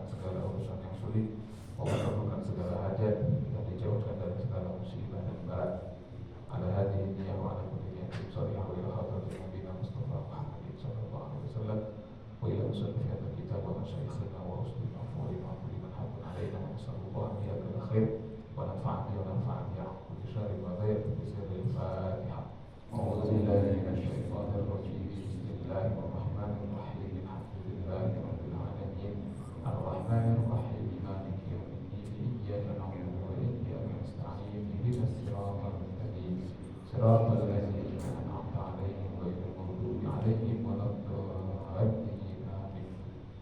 dimudahkan segala urusan yang sulit, mengabulkan segala hajat, dan dijauhkan dari segala musibah dan berat. Ala hadhihi niyyah wa ala kulli niyatin shalihah wa ila hadratil nabiyina Mustafa Muhammadin sallallahu alaihi wasallam wa ila musannif hadzal kitab wa masyayikhina wa rusuli afwalina wa kulli man haqqan alaina wa sallallahu alaihi wa khair wa nafa'ani wa nafa'ani ya kulli syarri wa ghair bi sirril Fatihah. A'udzu billahi minasyaitonir rajim. Bismillahirrahmanirrahim. Alhamdulillahi rabbil alamin. Ar-Rahmanir Rahim. Maliki yaumiddin. Iyyaka na'budu wa iyyaka nasta'in. Ihdinas siratal mustaqim. Siratal ladzina an'amta 'alaihim ghairil maghdubi 'alaihim waladdallin. Amin.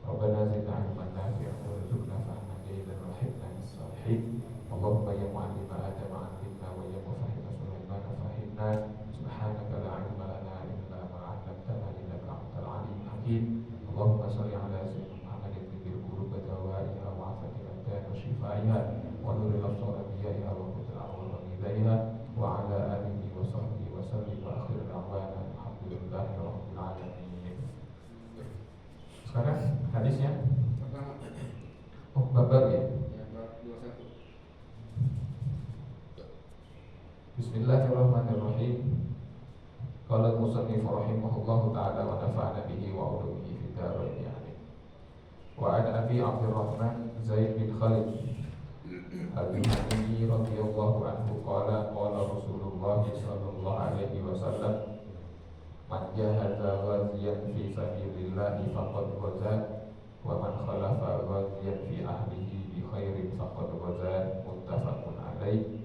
Rabbana zidna 'ilman nafi'an warzuqna fahman jayidan wa hibna bis-salihin. Allahumma ya mu'allima Adam 'allimna wa ya mufahhima Sulaiman fahimna. Subhanaka la 'ilma lana illa ma 'allamtana innaka antal 'alimul hakim. Allahumma shalli 'ala sayyidina Muhammadin bil qulub dawaiha wa 'afatil abdan wa shifaiha wa nuril absar biyaiha wa qutil a'wal bidaiha wa 'ala alihi wa sahbihi wa sallim wa akhir da'wana alhamdulillahi rabbil alamin. Sekarang hadisnya bab ya. Bab 21. Bismillahirrahmanirrahim. Qala al-musannif rahimahullahu ta'ala wa nafa'ana bihi wa ulumihi fid dharain amin. Wa an Abi Abdurrahman Zaid bin Khalid al-Juhani radhiyallahu anhu qala qala Rasulullah sallallahu alaihi wasallam man jahaza ghaziyan fi sabilillah faqad ghaza wa man khalafa ghaziyan fi ahlihi bi khairin faqad ghaza muttafaqun alaih.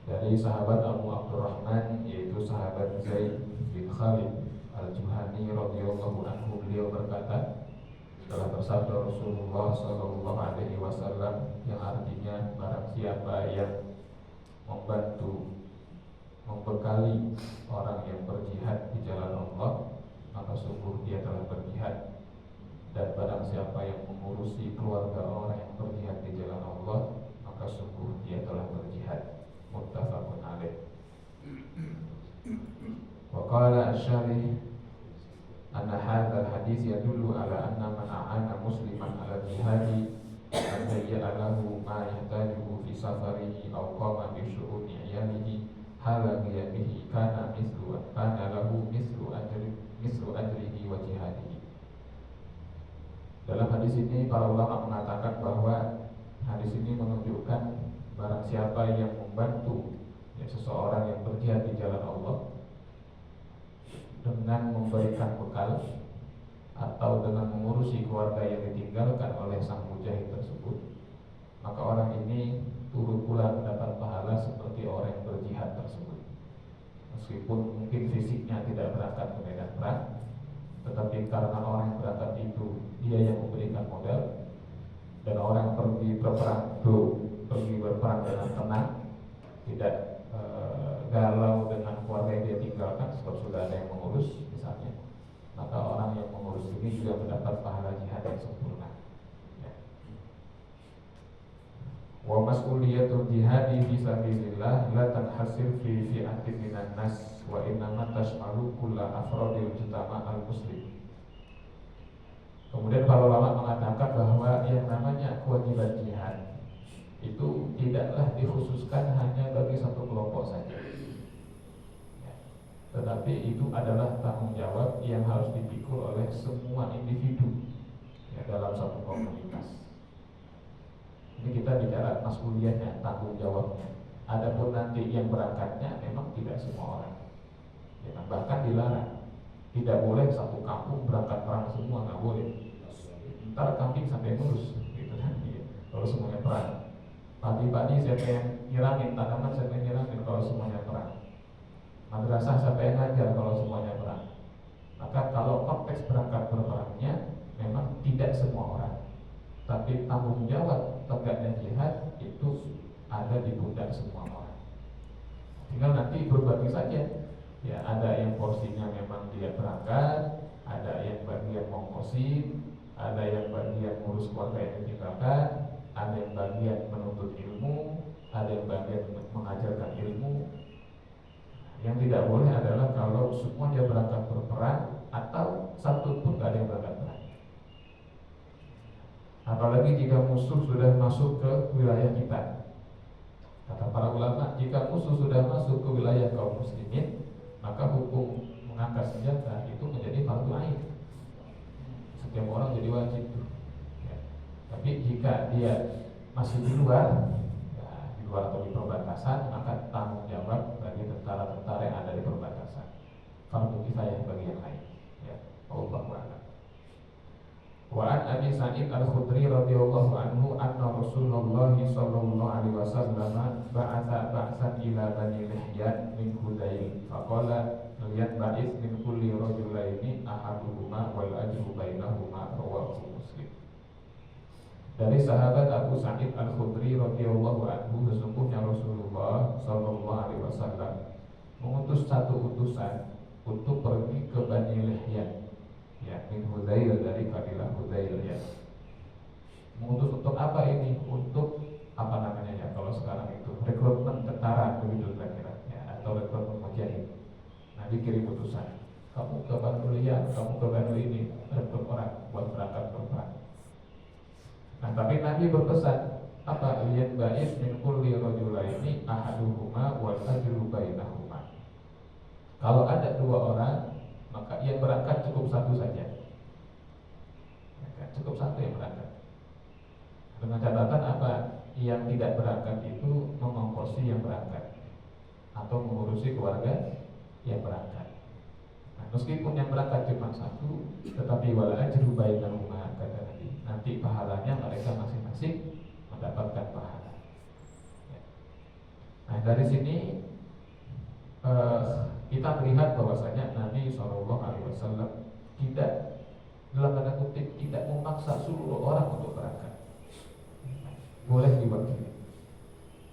Dari sahabat Abu Abdurrahman, yaitu sahabat Zaid bin Khalid al-Juhani radhiyallahu anhu, beliau berkata, telah bersabda Rasulullah sallallahu alaihi wasallam, yang artinya barang siapa yang membantu, membekali orang yang berjihad di jalan Allah, maka sungguh dia telah berjihad. Dan barang siapa yang mengurusi keluarga orang yang berjihad di jalan Allah, maka sungguh dia telah berjihad. Muttafaqun alaih. Wa qala asy-syarih anna hadzal hadits yadullu ala anna man a'ana musliman ala jihadi an ya'ala lahu ma yahtajuhu fi safarihi aw qama bi syu'uni 'iyalihi hala bihi kana lahu mislu ajrihi wa jihadihi. Dalam hadis ini para ulama mengatakan bahwa hadis ini menunjukkan barang siapa yang membantu seseorang yang berjihad di jalan Allah dengan memberikan bekal atau dengan mengurusi keluarga yang ditinggalkan oleh sang mujahid tersebut, maka orang ini turut pula mendapat pahala seperti orang yang berjihad tersebut. Meskipun mungkin fisiknya tidak berangkat ke medan perang, tetapi karena orang yang berangkat itu dia yang memberikan modal, dan orang yang pergi berperang itu pergi berperang dengan tenang, tidak galau dengan keluarga yang dia tinggalkan sebab sudah ada yang mengurus misalnya, maka orang yang mengurus ini juga mendapat pahala jihad yang sempurna. Wa mas'uliyatul jihadi fi sabilillah la tanhasir fi fi'atin minan nas wa innama tashmalu kulla afradil mujtama' al-muslim. Kemudian para ulama mengatakan bahwa yang namanya kewajiban jihad itu tidaklah dikhususkan hanya bagi satu kelompok saja, tetapi itu adalah tanggung jawab yang harus dipikul oleh semua individu dalam satu komunitas. Ini kita bicara mas'uliyahnya, tanggung jawabnya. Adapun nanti yang berangkatnya memang tidak semua orang, bahkan dilarang. Tidak boleh satu kampung berangkat perang semua, nggak boleh. Ntar kambing sampai ngurus, gitu kan? Kalau semuanya perang. Pagi-pagi siapa yang nyirangin tanaman, siapa yang nyirangin kalau semuanya perang. Madrasah siapa yang ngajar kalau semuanya perang. Maka kalau konteks berangkat berperangnya memang tidak semua orang, tapi tanggung jawab tegaknya jihad itu ada di pundak semua orang. Tinggal nanti berbagi saja. Ya, ada yang porsinya memang dia berangkat, ada yang bagian mongkosin, ada yang bagian ngurus keluarga yang ditinggalkan, ada yang bagian menuntut ilmu, ada yang bagian mengajarkan ilmu. Yang tidak boleh adalah kalau semuanya berangkat berperang atau satu pun tidak ada yang berangkat perang. Apalagi jika musuh sudah masuk ke wilayah kita. Kata para ulama, jika musuh sudah masuk ke wilayah kaum muslimin, maka hukum mengangkat senjata itu menjadi fardu ain. Setiap orang jadi wajib tuh. Ya. Tapi jika dia masih di luar, ya, di luar atau di perbatasan, maka tanggung jawab bagi tentara-tentara yang ada di perbatasan. Fardu kifayah bagi yang lain. Ya, Allahu a'lam. Wa an Abi Sa'id Al-Khudri radhiyallahu anhu anna Rasulullah sallallahu alaihi wasallam ba'atha ba'san ila Bani Lihyan min Hudayl faqala liyatba'is min kulli rajulaini ahaduhuma wal ajru bainahuma rawahu Muslim. Dari sahabat Abu Sa'id Al-Khudri radhiyallahu anhu, sesungguhnya Rasulullah sallallahu alaihi wasallam mengutus satu utusan untuk pergi ke Bani Lihyan, ya, min Hudayl, dari kabilah Hudayl, ya. Mengutus untuk apa ini? Untuk apa namanya ya? Kalau sekarang itu rekrutmen tentara begitu kira-kira, ya, atau rekrutmen mujahid. Nabi kirim utusan, kamu ke Bani Lihyan, kamu ke Bani ini, rekrut orang buat berangkat berperang. Nah, tapi Nabi berpesan apa? Lihat ba'is min kulli rajulaini ahaduhuma wal ajru bainahuma. Kalau ada dua orang, maka yang berangkat cukup satu saja. Cukup satu yang berangkat. Dengan catatan apa? Yang tidak berangkat itu mengongkosi yang berangkat atau mengurusi keluarga yang berangkat. Nah, meskipun yang berangkat cuma satu, tetapi wal ajru bainahuma, kata Nabi, nanti pahalanya mereka masing-masing mendapatkan pahala. Ya. Nah, dari sini kita melihat bahwasanya Nabi SAW tidak, dalam tanda kutip, tidak memaksa seluruh orang untuk berangkat. Boleh diwakili.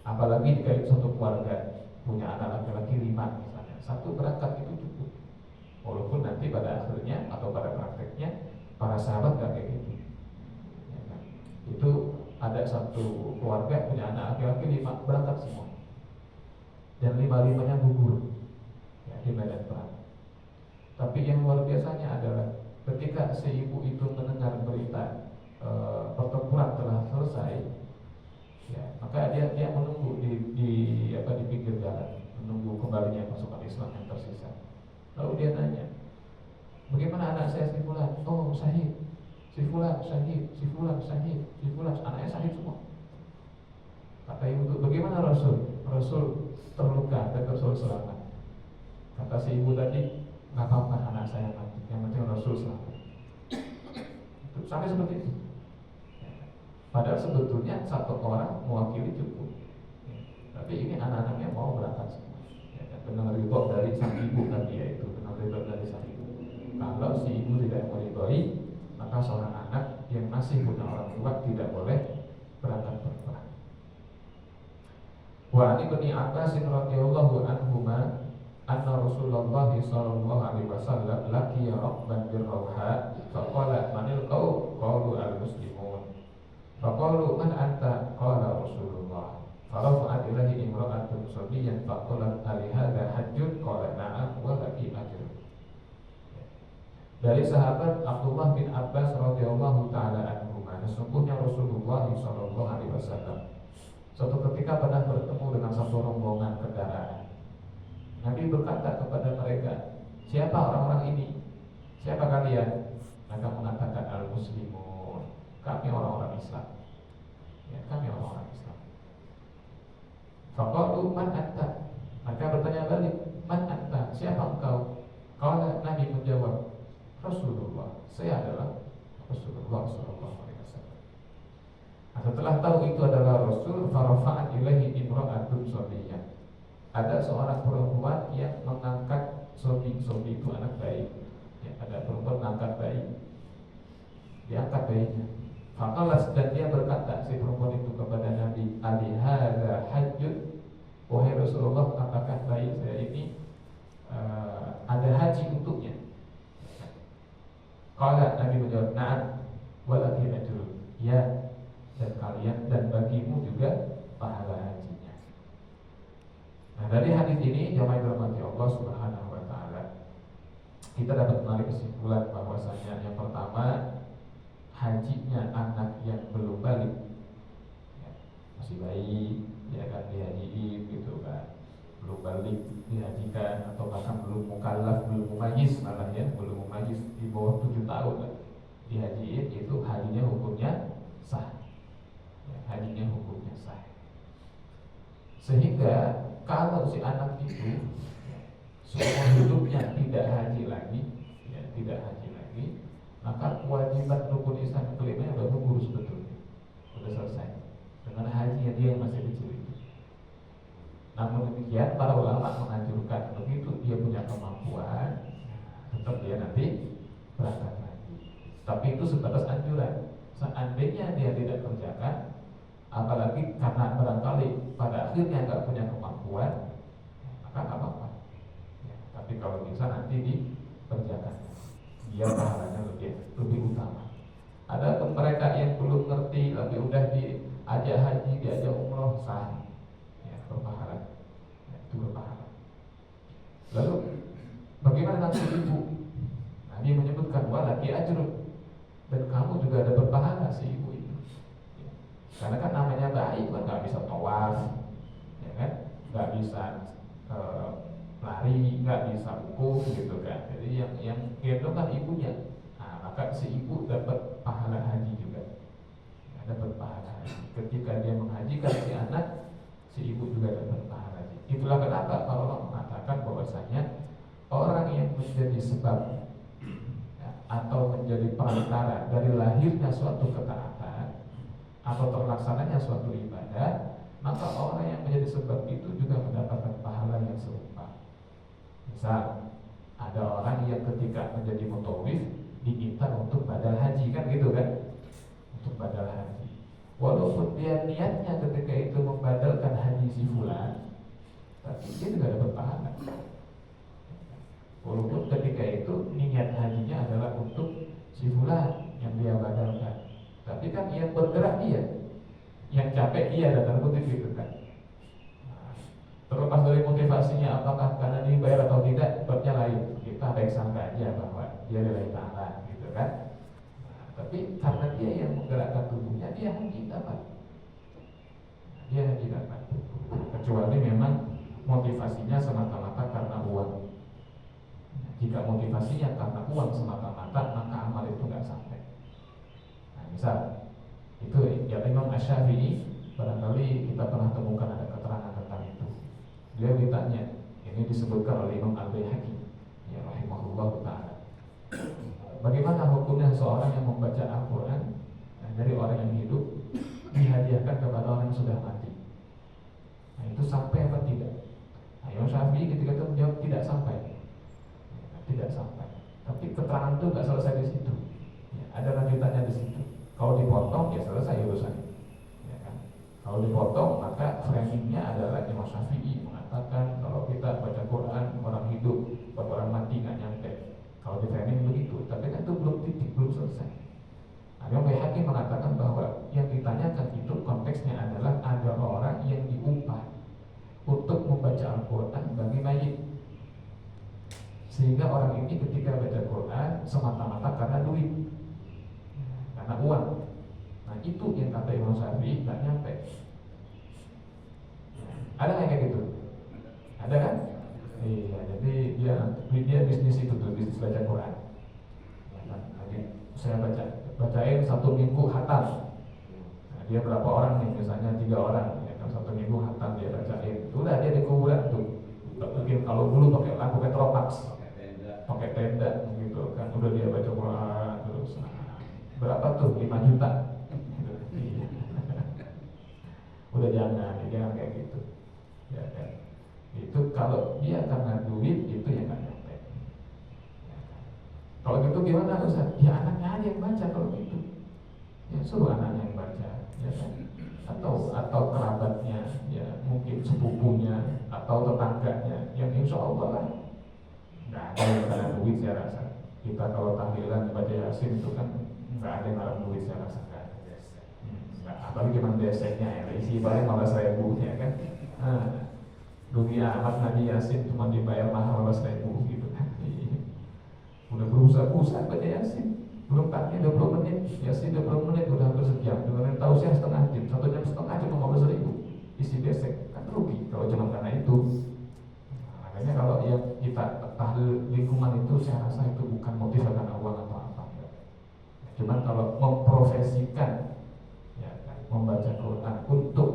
Apalagi jika itu satu keluarga punya anak laki-laki 5 misalnya, satu berangkat itu cukup. Walaupun nanti pada akhirnya atau pada prakteknya para sahabat gak kayak gitu. Ya kan? Itu ada satu keluarga punya anak laki-laki 5, berangkat semua, dan 5-5-nya gugur, ya, di medan perang. Tapi yang luar biasanya adalah ketika si ibu itu mendengar berita pertempuran telah selesai, ya, maka dia menunggu di pinggir jalan, menunggu kembalinya pasukan Islam yang tersisa. Lalu dia nanya, bagaimana anak saya si Fulan? Oh, syahid. Si Fulan syahid, si Fulan syahid, si Fulan, anaknya syahid semua. Kata ibu, bagaimana Rasul? Rasul terluka dan Rasul selamat. Kata si ibu tadi, nggak apa-apa anak saya mati, yang penting Rasul selamat. Sampai seperti itu. Padahal sebetulnya satu orang mewakili cukup, tapi ini anak-anaknya mau berangkat semua, ya, dengan ridho dari sang ibu tadi, yaitu dengan ridho dari sang ibu. Kalau si ibu tidak meridhoi, maka seorang anak yang masih punya orang tua tidak boleh berangkat berperang. Wa an Ibnu Abbas radhiyallahu anhuma anna Rasulullah sallallahu alaihi wasallam laqiya rabban birrawha faqala manil qaum qalu al-muslimun faqalu man anta qala Rasulullah farafa'at ilaihi imra'atun sabiyyan faqalat ali hadza hajjun qala na'am wa laki ajrun. Dari sahabat Abdullah bin Abbas radhiyallahu taala anhuma, sesungguhnya Rasulullah sallallahu alaihi wasallam suatu ketika pernah bertemu dengan satu rombongan kendaraan. Nabi berkata kepada mereka, siapa orang-orang ini? Siapa kalian? Mereka mengatakan al-muslimun, kami orang-orang Islam, ya, kami orang-orang Islam. Faqalu man anta, maka bertanya balik, man anta, siapa engkau? Qala, Nabi menjawab, Rasulullah, saya adalah Rasulullah sallallahu alaihi wasallam. Nah, setelah tahu itu adalah Rasul, farafa'at ilaihi imra'atun sabiyyah. Ada seorang perempuan yang mengangkat sobi itu anak bayi, ya, ada perempuan mengangkat bayi, diangkat bayinya. Faqalas, dan dia berkata, si perempuan itu kepada Nabi, ali hadza hajjun, wahai Rasulullah, apakah bayi saya ini ada haji untuknya? Qala, Nabi menjawab, na'am walaki ajrun, ya, dan kalian dan bagimu juga pahala hajinya. Nah, dari hadis ini jamaah dirahmati Allah Subhanahu wa taala, kita dapat menarik kesimpulan bahwasanya yang pertama, hajinya anak yang belum balik, ya, masih bayi, ya kan, dihajiin gitu kan, belum balik dihajikan, atau bahkan belum mukallaf, belum mumayyiz, malah ya, belum mumayyiz, di bawah 7 tahun lah, dihajiin, itu hajinya hukumnya sah, ya, hajinya hukumnya sah. Sehingga kalau si anak itu seumur hidupnya tidak haji lagi, ya, tidak haji lagi, maka kewajiban rukun Islam yang kelima sudah gugur sebetulnya, sudah selesai dengan haji dia yang masih kecil itu. Namun demikian para ulama menganjurkan begitu dia punya kemampuan, tetap dia nanti berangkat lagi. Tapi itu sebatas anjuran. Seandainya dia tidak kerjakan, apalagi karena barangkali pada akhirnya nggak punya kemampuan, maka nggak apa-apa. Ya, tapi kalau bisa nanti dikerjakan, dia pahalanya lebih utama. Ada mereka yang belum ngerti, tapi udah diajak haji, diajak umroh, sah, ya, berpahala, ya, itu berpahala. Lalu bagaimana nanti ibu? Nah, dia menyebutkan walaki ajrun, dan kamu juga ada berpahala si ibu itu. Ya. Karena kan namanya bayi kan nggak bisa tawaf, ya kan, nggak bisa lari, nggak bisa wukuf gitu kan. Jadi yang gendong kan ibunya. Nah, maka si ibu dapat pahala haji juga, ya, dapat pahala haji. Ketika dia menghajikan si anak, si ibu juga dapat pahala haji. Itulah kenapa Allah mengatakan bahwasanya orang yang menjadi sebab, ya, atau menjadi perantara dari lahirnya suatu ketaatan atau terlaksananya suatu ibadah, maka orang yang menjadi sebab itu juga mendapatkan pahala yang serupa. Misal ada orang yang ketika menjadi mutawif diminta untuk badal haji, kan gitu kan, untuk badal haji. Walaupun dia niatnya ketika itu membadalkan haji si fulan, tapi dia juga dapat pahala. Walaupun ketika itu niat hajinya adalah untuk si fulan yang dia badalkan, tapi kan yang bergerak dia, yang capek dia, dalam kutip gitu kan. Terlepas dari motivasinya apakah karena dibayar atau tidak, babnya lain. Kita baik sangka aja bahwa dia lillahi ta'ala gitu kan. Nah, tapi karena dia yang menggerakkan tubuhnya, dia haji dapat. Dia haji dapat. Kecuali memang motivasinya semata-mata karena uang. Jika motivasinya karena uang semata-mata, maka amal itu nggak sampai. Nah, misal itu ya Imam Asy-Syafi'i, barangkali kita pernah temukan ada keterangan tentang itu. Dia ditanya, ini disebutkan oleh Imam Al-Baihaqi, ya rahimahullah ta'ala, bagaimana hukumnya seorang yang membaca Al-Quran dari orang yang hidup dihadiahkan kepada orang yang sudah mati. Nah, itu sampai apa tidak? Nah, Imam Syafi'i ketika itu menjawab tidak sampai, tidak sampai. Tapi keterangan itu nggak selesai di situ, ya, ada lanjutannya di situ. Kalau dipotong ya selesai urusannya, ya kan? Kalau dipotong maka framingnya adalah Imam Syafi'i mengatakan kalau kita baca Quran orang hidup buat orang mati nggak nyampe. Kalau di framing begitu, tapi kan itu belum titik, belum selesai. Nah, Imam Baihaqi mengatakan bahwa yang ditanyakan itu konteksnya adalah ada orang yang diupah untuk membaca Al-Quran bagi mayit, sehingga orang ini ketika baca Quran semata-mata karena duit, karena uang. Nah, itu yang kata Imam Syafi'i nggak nyampe. Ada nggak kayak gitu? Ada kan? Iya, jadi dia bisnis itu tuh, bisnis baca Quran. Lagi saya bacain 1 minggu khatam. Nah, dia berapa orang nih? Misalnya 3 orang, ya kan, 1 minggu khatam dia bacain. Udah dia di kuburan tuh. Mungkin kalau dulu pakai lampu petromax, pakai tenda gitu kan. Udah dia baca Quran terus. Berapa tuh? 5 juta. Udah jangan kayak gitu, ya kan? Itu kalau dia karena duit itu yang nggak nyampe, ya kan? Kalau gitu gimana Ustaz? Ya anaknya aja yang baca kalau gitu, ya suruh anaknya yang baca, ya kan? Atau kerabatnya, ya mungkin sepupunya atau tetangganya, yang insya Allah lah nggak ada yang karena duit saya rasa. Kita kalau tahlilan baca Yasin itu kan nggak ada yang ngarang duit saya rasa kan. Apalagi cuma deseknya ya, isi paling 15.000 ya kan. Nah, rugi amat ngaji Yasin cuma dibayar mahal 15.000 gitu kan. Udah berusaha baca Yasin Belum tanya 20 menit, ya sih 20 menit udah hampir sejam. Dengerin tausiah setengah jam, 1 jam setengah cuma 15.000 isi besek, kan rugi kalau cuma karena itu. Nah, makanya kalau yang kita tahlil lingkungan itu, saya rasa itu bukan motif karena uang atau apa. Ya. Cuman kalau memprofesikan, ya, kan, membaca Quran untuk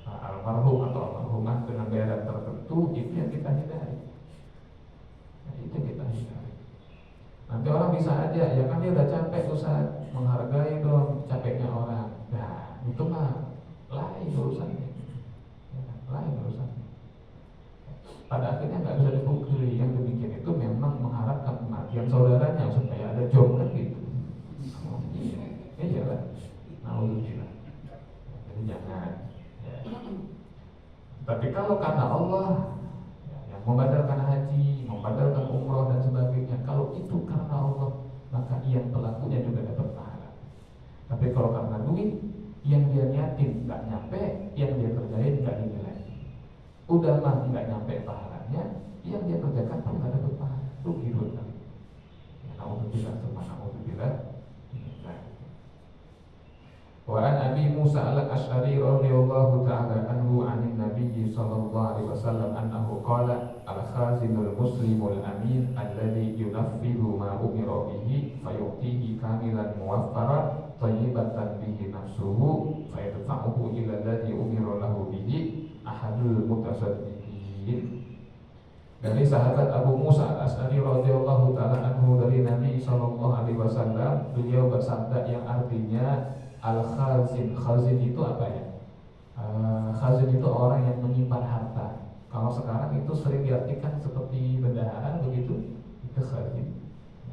almarhum atau almarhumah dengan bayaran tertentu, itu yang kita hindari. Nah, itu yang kita hindari. Nanti orang bisa aja, ya kan dia udah capek Ustaz, menghargai dong capeknya orang. Nah, itu mah lain urusannya, ya kan? Lain urusannya. Pada akhirnya nggak bisa dipungkiri, yang demikian itu memang mengharapkan kematian saudaranya supaya ada job kan gitu. Iya lah, naudzubillah. Jadi jangan. Ya. Tapi kalau karena Allah, membadalkan haji, membadalkan umroh dan sebagainya, kalau itu karena Allah, maka yang pelakunya juga dapat pahala. Tapi kalau karena duit, yang dia niatin nggak nyampe, yang dia kerjain nggak dinilai. Udah mah nggak nyampe pahalanya, yang dia kerjakan pun nggak dapat pahala. Rugi kan? Alhamdulillah, alhamdulillah. Wa an Abi Musa al-Asy'ari radhiyallahu ta'ala anhu 'anil Nabi sallallahu alaihi wasallam annahu qala al-khazinul muslimul amin alladhi yunaffidu ma umira bihi fayu'tihi kamilan muwaffara thayyibatan bihi nafsuhu fayadfa'uhu ila alladhi umira lahu bihi ahadul mutasaddiqin. Dari sahabat Abu Musa al-Asy'ari radhiyallahu ta'ala anhu dari Nabi sallallahu alaihi wasallam, beliau bersabda yang artinya al-khazin. Khazin itu apa ya? Khazin itu orang yang menyimpan harta. Kalau sekarang itu sering diartikan seperti bendahara begitu, itu khazin.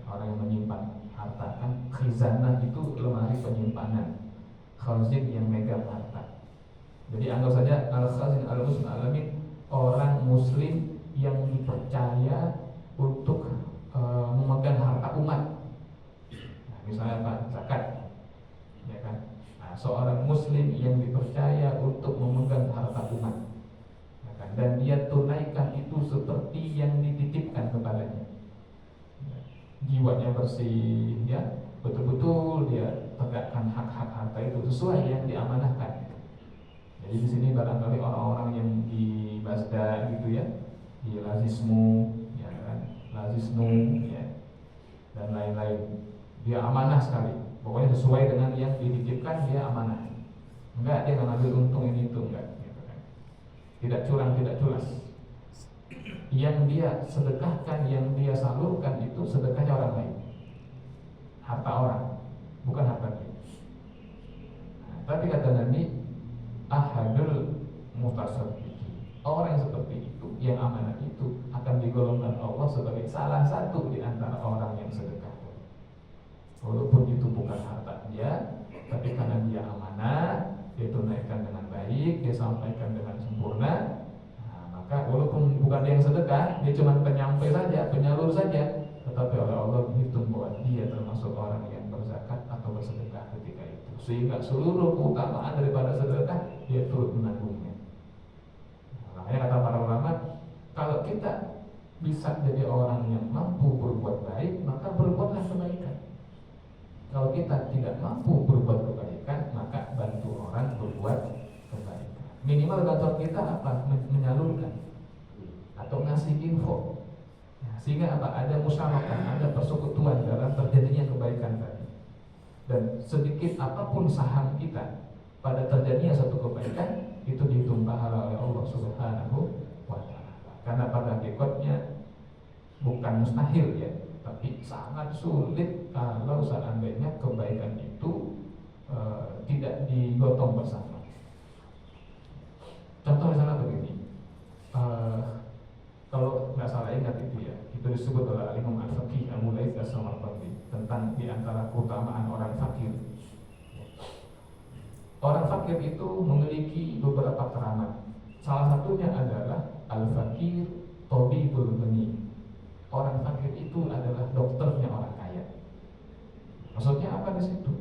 Orang yang menyimpan harta, kan khizanah itu lemari penyimpanan. Khazin yang megang harta. Jadi anggap saja al-khazin al-muslim alamin, orang muslim yang dipercaya untuk memegang harta umat. Nah, misalnya apa? Zakat. Ya kan? Nah, seorang muslim yang dipercaya untuk memegang harta umat, ya kan? Dan dia tunaikan itu seperti yang dititipkan kepadanya, ya. Jiwanya bersih, ya, betul-betul dia tegakkan hak-hak harta itu sesuai yang diamanahkan. Jadi di sini barangkali orang-orang yang di Basda gitu ya, di Lazismu, ya kan, Lazisnu, ya, dan lain-lain, dia amanah sekali. Pokoknya sesuai dengan yang dititipkan, dia amanah. Enggak dia ngambil untung ini itu, enggak gitu kan. Tidak curang, tidak culas. Yang dia sedekahkan, yang dia salurkan itu sedekahnya orang lain, harta orang, bukan harta dia. Nah, tapi kata Nabi, ahadul mutasaddiqin, orang yang seperti itu, yang amanah itu akan digolongkan Allah sebagai salah satu di antara orang yang sedekah. Walaupun itu bukan harta dia, tapi karena dia amanah, dia tunaikan dengan baik, dia sampaikan dengan sempurna. Nah, maka walaupun bukan dia yang sedekah, dia cuma penyampai saja, penyalur saja, tetapi oleh Allah dihitung bahwa dia termasuk orang yang berzakat atau bersedekah ketika itu. Sehingga seluruh keutamaan daripada sedekah dia turut menanggungnya. Nah, makanya kata para ulama, kalau kita bisa jadi orang yang mampu berbuat baik, maka berbuatlah kebaikan. Kalau kita tidak mampu berbuat kebaikan, maka bantu orang berbuat kebaikan. Minimal bantuan kita apa? Menyalurkan atau ngasih info. Nah, sehingga apa? Ada musyarakah, ada persekutuan dalam terjadinya kebaikan tadi. Dan sedikit apapun saham kita pada terjadinya satu kebaikan, itu dihitung pahala oleh Allah Subhanahu wa Ta'ala. Karena pada hakikatnya bukan mustahil ya, tapi sangat sulit kalau seandainya kebaikan itu tidak digotong bersama. Contoh misalnya begini, kalau nggak salah ingat itu ya, itu disebut oleh Imam Al-Faqih Abu Laits As-Samarqandi tentang diantara keutamaan orang fakir. Orang fakir itu memiliki beberapa keramat. Salah satunya adalah al-fakir tabibul ghani. Orang fakir itu adalah dokternya orang kaya. Maksudnya apa di situ?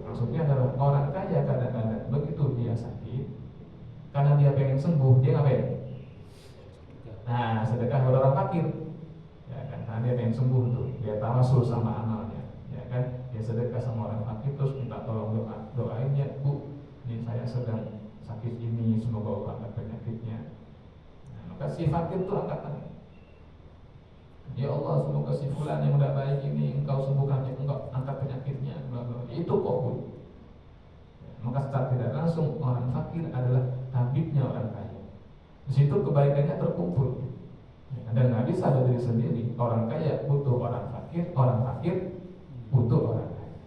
Maksudnya adalah orang kaya kadang-kadang begitu dia sakit, karena dia pengen sembuh, dia ngapain? Nah, sedekah kepada orang fakir. Ya kan, karena dia pengen sembuh tuh, dia tawasul sama amalnya. dia sedekah sama orang fakir terus minta tolong doain ya Bu, ini saya sedang sakit ini, semoga Allah angkat penyakitnya. Nah, maka si fakir itu angkat tangan, ya Allah semoga si fulan yang udah baik ini engkau sembuhkan, engkau angkat penyakitnya, itu kabul. Maka secara tidak langsung orang fakir adalah tabibnya orang kaya. Di situ kebaikannya terkumpul. Dan Nabi sadar diri sendiri, orang kaya butuh orang fakir butuh orang kaya.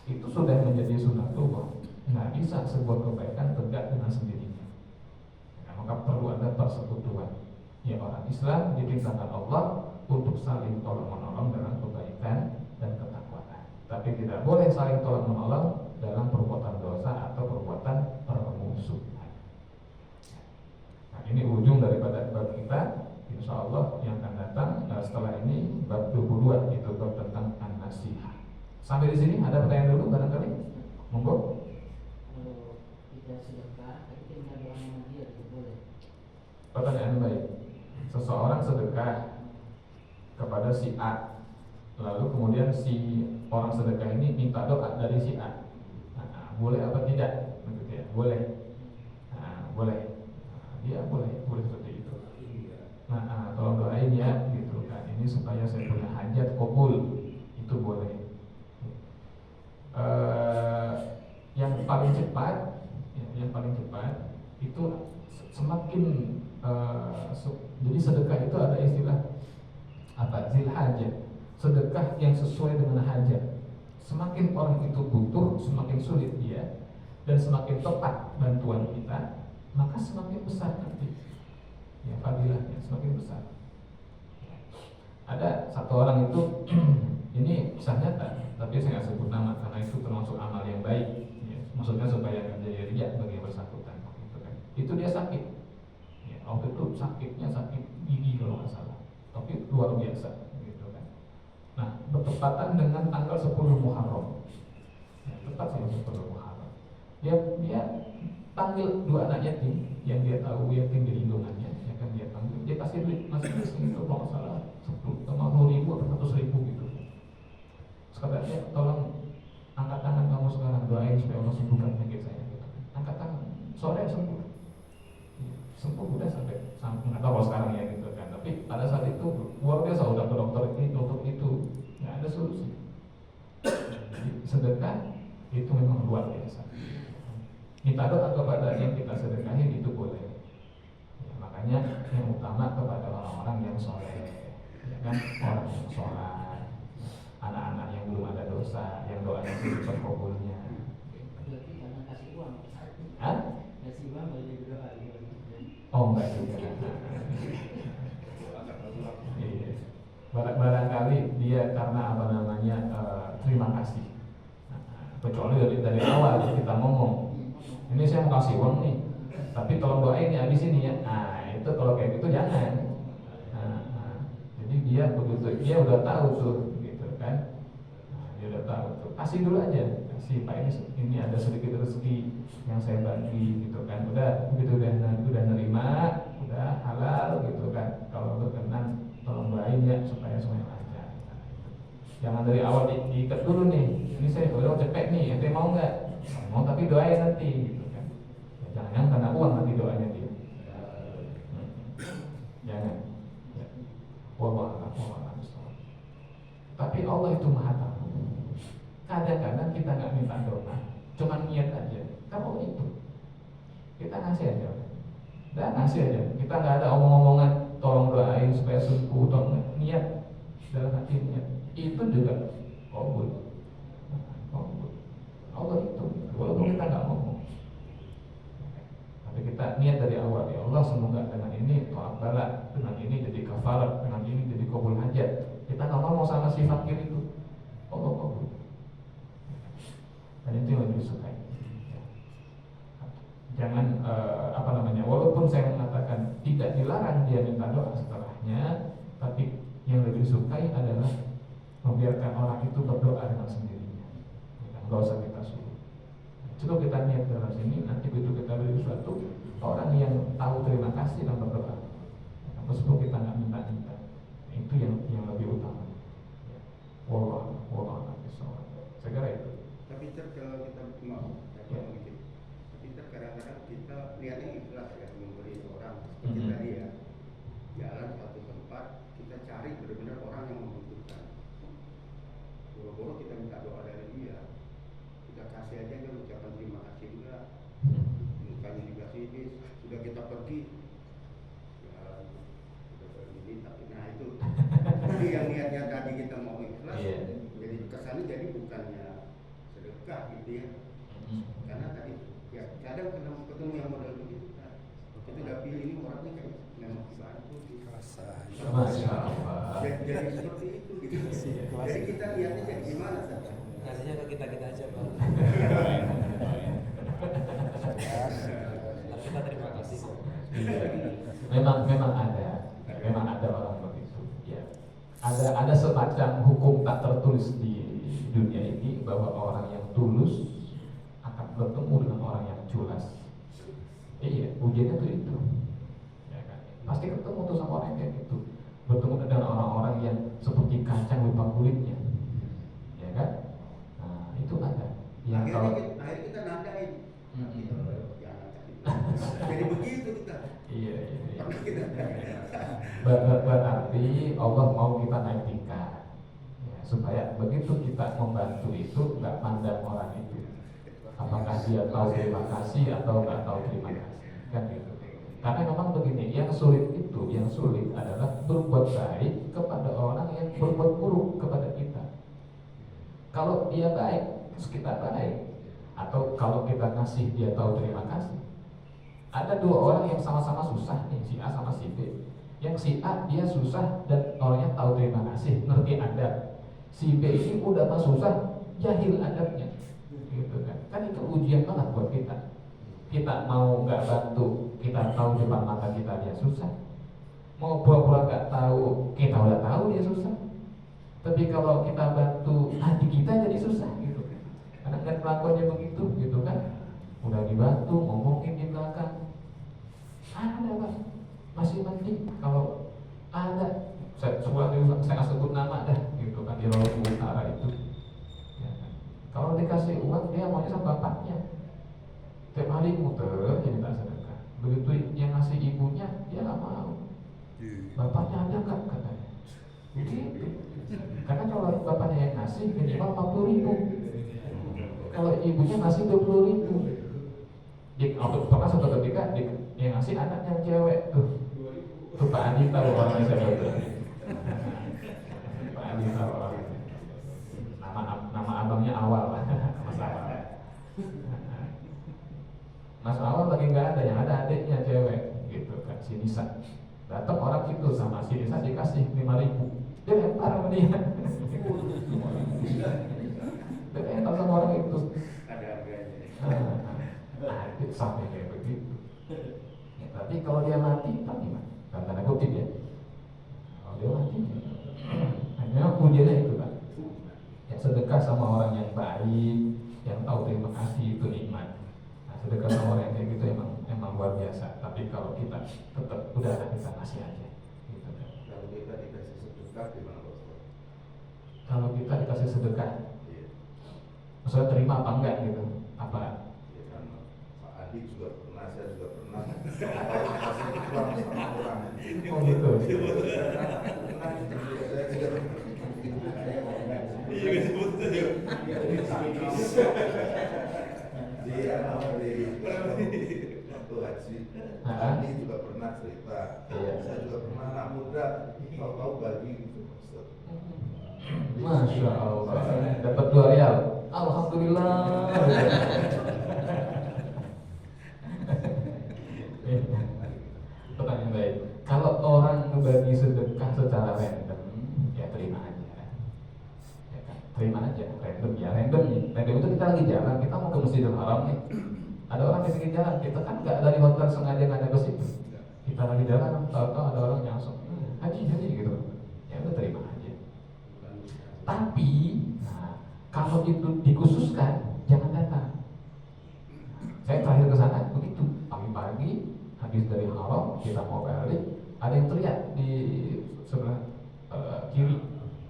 Itu sudah menjadi sunatullah. Nggak bisa sebuah kebaikan tegak dengan sendirinya. Nah, maka perlu ada persekutuan. Ya, orang Islam diperintahkan Allah untuk saling tolong menolong dalam kebaikan dan ketakwaan. Tapi tidak boleh saling tolong menolong dalam perbuatan dosa atau perbuatan permusuhan. Nah, ini ujung daripada bab kita. Insya Allah yang akan datang setelah ini bab 22, itu bab tentang an-nasihah. Sampai di sini ada pertanyaan dulu barangkali? Monggo. Kalau kita sedekah, tapi kita minta doa sama dia, itu boleh? Pertanyaan baik. Seseorang sedekah kepada si A, lalu kemudian si orang sedekah ini minta doa dari si A. Nah, boleh apa tidak? Begitu ya, boleh. Nah, boleh. Nah, dia boleh seperti itu. Nah, tolong doain ya, gitu kan. Ini supaya saya punya hajat kabul, itu boleh. Yang paling cepat, itu semakin jadi sedekah itu ada istilah apa? Zilhajah. Sedekah yang sesuai dengan hajat. Semakin orang itu butuh, semakin sulit dia, dan semakin tepat bantuan kita, maka semakin besar nanti ya fadilahnya, semakin besar. Ada satu orang itu ini kisah nyata, tapi saya nggak sebut nama karena itu termasuk amal yang baik ya. Maksudnya supaya nggak jadi riya bagi yang bersangkutan gitu kan. Itu dia sakit ya, waktu itu sakitnya sakit gigi kalau nggak salah, tapi luar biasa gitu kan. Nah, bertepatan dengan tanggal 10 Muharram ya, tepat sih 10 Muharram, dia panggil dua anak yatim yang dia tahu yatim di lindungannya, ya kan, dia panggil, dia kasih duit masing-masing itu kalau nggak salah 50.000 atau 100.000 gitu. Sekadar ya, tolong angkat tangan kamu sekarang, doain supaya Allah sembuhkan penyakit saya gitu. Angkat tangan, sore sembuh ya, sembuh udah sampai nggak tahu kalau sekarang ya gitu kan. Tapi pada saat itu luar biasa, udah ke dokter ini dokter itu, nggak ada solusi. Jadi sedekah itu memang luar biasa. Minta doa kepada yang kita sedekahin itu boleh ya, makanya yang utama kepada orang-orang yang soleh ya kan, orang yang sholat, anak-anak yang belum ada dosa, yang doanya cepat kabulnya. Berarti karena kasih uang? Hah? Kasih uang boleh berdoa? Oh enggak juga. Iya. Barangkali dia karena apa namanya terima kasih. Kecuali dari awal ya kita ngomong, ini saya mau kasih uang nih, tapi tolong doain ya habis ini ya. Nah itu kalau kayak gitu jangan. Jadi dia begitu, dia udah tahu tuh, gitu kan. Dia udah tahu tuh, kasih dulu aja, kasih Pak ini ada sedikit rezeki yang saya bagi, gitu kan. Udah begitu udah nerima, udah halal, gitu kan. Kalau berkenan tolong doain ya supaya semuanya lancar. Jangan dari awal diikat dulu nih. Ini saya udah cepet nih, ente mau nggak? Mau tapi doain nanti. Gitu. Jangan karena uang nanti doanya dia. Jangan. Wallah. Tapi Allah itu maha tahu. Kadang-kadang kita nggak minta doa, cuma niat aja. Kamu itu kita ngasih aja. Dan ngasih aja. Kita nggak ada omong-omongan tolong doain supaya sembuh, tolong niat dalam hati niat. Itu juga kabul. Allah itu, walaupun kita nggak ngomong. Tapi kita niat dari awal, ya Allah semoga dengan ini tolak bala, dengan ini jadi kafarat, dengan ini jadi kabul hajat. Kita nggak ngomong sama si fakir itu, Allah kabul. Dan itu yang lebih disukai. Jangan walaupun saya mengatakan tidak dilarang dia minta doa setelahnya, tapi yang lebih disukai adalah membiarkan orang itu berdoa dengan sendirinya. Nggak usah kita suruh. Cukup kita niat dalam sini, nanti begitu kita beri sesuatu, orang yang tahu terima kasih dan berdoa. Meskipun kita nggak minta-minta, itu yang lebih utama. Wallah, mau begitu. Kita kadang-kadang kita lihatnya ikhlas ya memberi orang seperti tadi ya, jalan satu tempat kita cari benar-benar orang yang membutuhkan. Boro-boro kita minta doa dari dia, kita kasih aja dia ucapan terima kasih enggak, mukanya dikasih sudah kita pergi ya sudah pergi tapi nah itu jadi yang niatnya tadi kita mau ikhlas jadi kesannya jadi bukannya sedekah gitu ya, karena tadi ya kadang ketemu yang model begitu kan kita udah pilih ini orangnya kayak memang dibantu Masya Allah. jadi seperti itu gitu. Jadi kita lihatnya jadi gimana saja kasihnya ke kita aja Pak. Kita terima kasih. Memang ada orang begitu. Ya. Ada semacam hukum tak tertulis di dunia ini bahwa orang yang tulus akan bertemu dengan orang yang culas. Iya, ujiannya tuh itu. Ya kan? Pasti ketemu tuh sama orang yang kayak gitu. Bertemu dengan orang-orang yang seperti kacang lupa kulitnya. Ya kan? Nah, itu ada. Yang kalau akhirnya kita nandain. Jadi begitu kita. Iya. Berarti Allah mau kita naik tingkat ya, supaya begitu kita membantu itu nggak pandang orang itu apakah dia tahu terima kasih atau nggak tahu terima kasih kan gitu. Karena memang begini, yang sulit adalah berbuat baik kepada orang yang berbuat buruk kepada kita. Kalau dia baik terus kita baik, atau kalau kita kasih dia tahu terima kasih. Ada dua orang yang sama-sama susah nih, si A sama si B. Yang si A dia susah dan orangnya tahu terima kasih, ngerti adab. Si B ini udah mah susah, jahil adabnya, gitu kan? Kan itu ujian banget buat kita. Kita mau nggak bantu, kita tahu depan mata kita dia susah. Mau pura-pura nggak tahu, kita udah tahu dia susah. Tapi kalau kita bantu, hati kita jadi susah, gitu. Karena kan kelakuannya begitu, gitu kan? Udah dibantu, ngomongin di belakang. Ada Pak, masih penting kalau ada. Saya sebut nama dah, gitu kan, di Laut Utara itu. Ya kan? Kalau dikasih uang dia maunya sama bapaknya. Tiap hari muter jadi tak sedekah. Begitu yang ngasih ibunya dia nggak mau. Bapaknya ada nggak katanya. Begitu. Karena kalau bapaknya yang ngasih minimal 40.000. Kalau ibunya ngasih 20.000. Pernah satu ketika yang ngasih anaknya cewek tuh Pak Andi tahu orangnya siapa tuh. Pak Andi tahu orangnya. Nama abangnya Awal, Mas Awal. Mas Awal lagi nggak ada, yang ada adiknya cewek, gitu kan, si Nisa. Datang orang itu sama si Nisa dikasih 5.000, dia lempar sama dia. Dia lempar sama orang itu. Ada harganya. Nah, itu sampai kayak begitu. Ya, tapi kalau dia mati, tak gimana? Tanda kutip ya. Kalau dia mati, hanya ujiannya itu kan. Ya, sedekah sama orang yang baik, yang tahu terima kasih itu nikmat. Nah, sedekah sama orang yang kayak gitu emang luar biasa. Tapi kalau kita tetap udahlah kita kasih aja. Gitu kan. Kalau kita dikasih sedekah gimana Pak? Kalau kita dikasih sedekah, maksudnya terima apa enggak gitu? Apa? Adik juga pernah, saya juga pernah. Kalau kasih uang sama orang, Oh gitu. Dia waktu haji, Adik juga pernah cerita. Saya juga pernah anak muda, tahu bagi gitu. Masya Allah, dapat 2 rial. Alhamdulillah. Pertanyaan baik. Kalau orang membagi sedekah secara random, ya terima aja. Ya kan? Terima aja, random ya, random itu kita lagi jalan, kita mau ke Masjidil Haram nih. Ada orang di pinggir jalan, kita kan nggak dari hotel sengaja ngajak ke situ. Kita lagi jalan, tahu-tahu ada orang yang langsung haji gitu. Ya udah terima aja. Tapi, nah, kalau itu dikhususkan, jangan datang. Saya terakhir ke sana begitu, pagi-pagi habis dari Haram kita mau balik, ada yang teriak di sebelah kiri,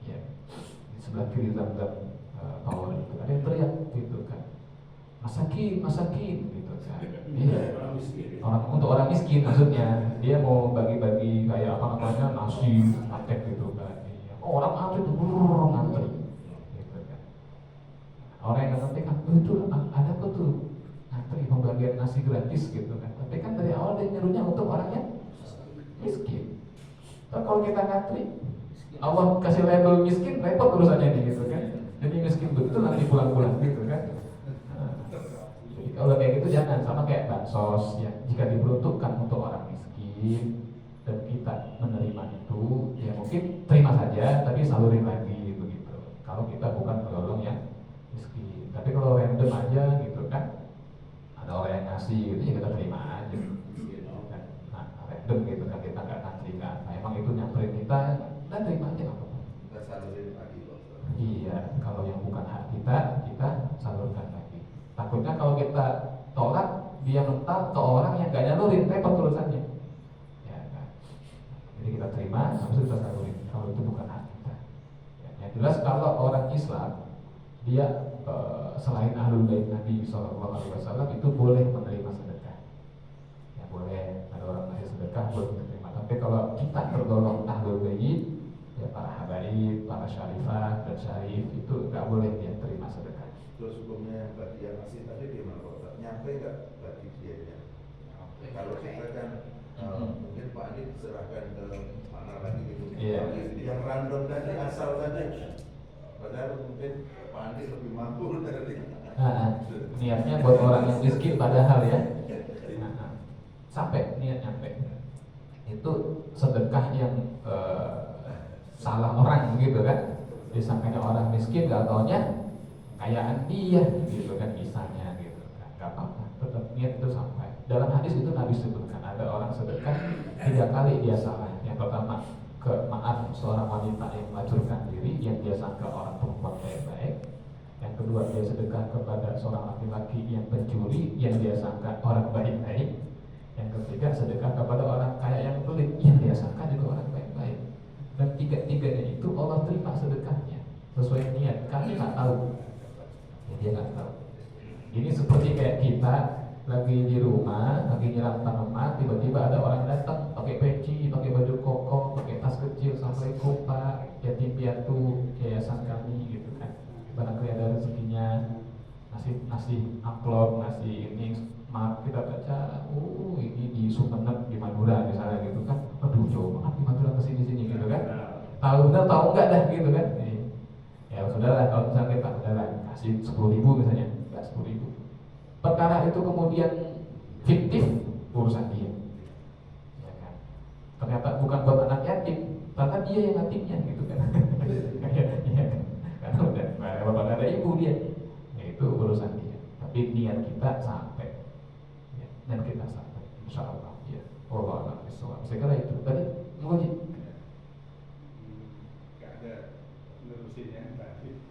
ya, di sebelah kiri Zam-Zam Tower itu ada yang teriak gitu kan, masakin gitu kan. Iya. Untuk orang miskin maksudnya, dia mau bagi-bagi kayak apa namanya nasi paket gitu kan. Orang antri tuh ngantri gitu kan. Orang yang ngerti kan, itu ada kok tuh ngantri pembagian nasi gratis gitu kan. Tapi kan dari awal dia nyuruhnya untuk orang yang miskin. Tapi kalau kita ngantri, Allah kasih label miskin, repot urusannya nih gitu kan. Jadi miskin betul nanti pulang-pulang gitu kan. Jadi kalau kayak gitu jangan, sama kayak bansos ya. Jika diperuntukkan untuk orang miskin dan kita menerima itu, ya mungkin terima saja, tapi salurin lagi begitu. Kalau kita bukan golongan yang miskin. Tapi kalau random aja gitu kan, ada orang yang ngasih gitu ya kita terima aja. Nah, random gitu kan, kita nggak ngantri kan. Nah, emang itu nyamperin kita, dan terima aja nggak apa-apa. Kita salurin lagi loh. Iya, kalau yang bukan hak kita, kita salurkan lagi. Takutnya kalau kita tolak, dia mental ke orang yang gak nyalurin, repot urusannya. Ya kan? Jadi kita terima, habis kita salurin. Kalau itu bukan hak kita. Ya, yang jelas kalau orang Islam, dia selain ahlul bait Nabi SAW itu boleh menerima sedekah. Ya boleh, ada orang ngasih sedekah boleh menerima. Tapi kalau kita tergolong ahlul bait, ya para habaib, para syarifah dan syarif itu nggak boleh dia terima sedekah. Terus hukumnya yang berarti yang ngasih tadi gimana Pak? Nyampe nggak berarti dia ya? Kalau kita kan mungkin Pak Andi diserahkan ke mana lagi gitu. Iya. Yang random tadi asal tadi. Padahal mungkin Pak Andi lebih mampu dari. Niatnya buat orang yang miskin padahal ya. Sampai niat nyampe. Itu sedekah yang salah orang gitu kan. Disangkanya orang miskin, gak taunya kayaan dia gitu kan, misalnya gitu kan. Gak apa-apa, tetap niat itu sampai. Dalam hadis itu Nabi sebutkan ada orang sedekah 3 kali dia salah. Yang pertama maaf seorang wanita yang melacurkan diri yang dia sangka orang perempuan baik-baik. Yang kedua dia sedekah kepada seorang laki-laki yang pencuri yang dia sangka orang baik-baik. Yang ketiga sedekah kepada orang kaya yang pelit yang dia sangka juga orang baik-baik. Dan tiga-tiganya itu Allah terima sedekahnya sesuai niat. Kami nggak tahu, ya, dia nggak tahu. Ini seperti kayak kita lagi di rumah, lagi nyiram tanaman, tiba-tiba ada orang datang pakai peci, pakai baju koko, pakai tas kecil, assalamualaikum Pak, yatim piatu yayasan kami gitu kan. Barangkali ada rezekinya, ngasih amplop, ngasih ini. Maaf kita baca, ini di Sumeneb di Madura misalnya gitu kan. Aduh jauh banget di Madura kesini-sini gitu kan. Tahu enggak dah gitu kan. Ya saudara, kalau misalnya kita saudara kasih 10.000 misalnya, enggak 10.000. Perkara itu kemudian fiktif, urusan dia. Ya kan? Ternyata bukan buat anak yatim, ternyata dia yang yatimnya gitu kan. Ya kan? Karena udah bapak ada ibu dia. Ya itu urusan dia. Tapi niat kita sampai. Dan kita sampai, insya Allah ya. Allah alam bisawab. Saya kira itu tadi menguji. Gak ada nerusin yang tadi.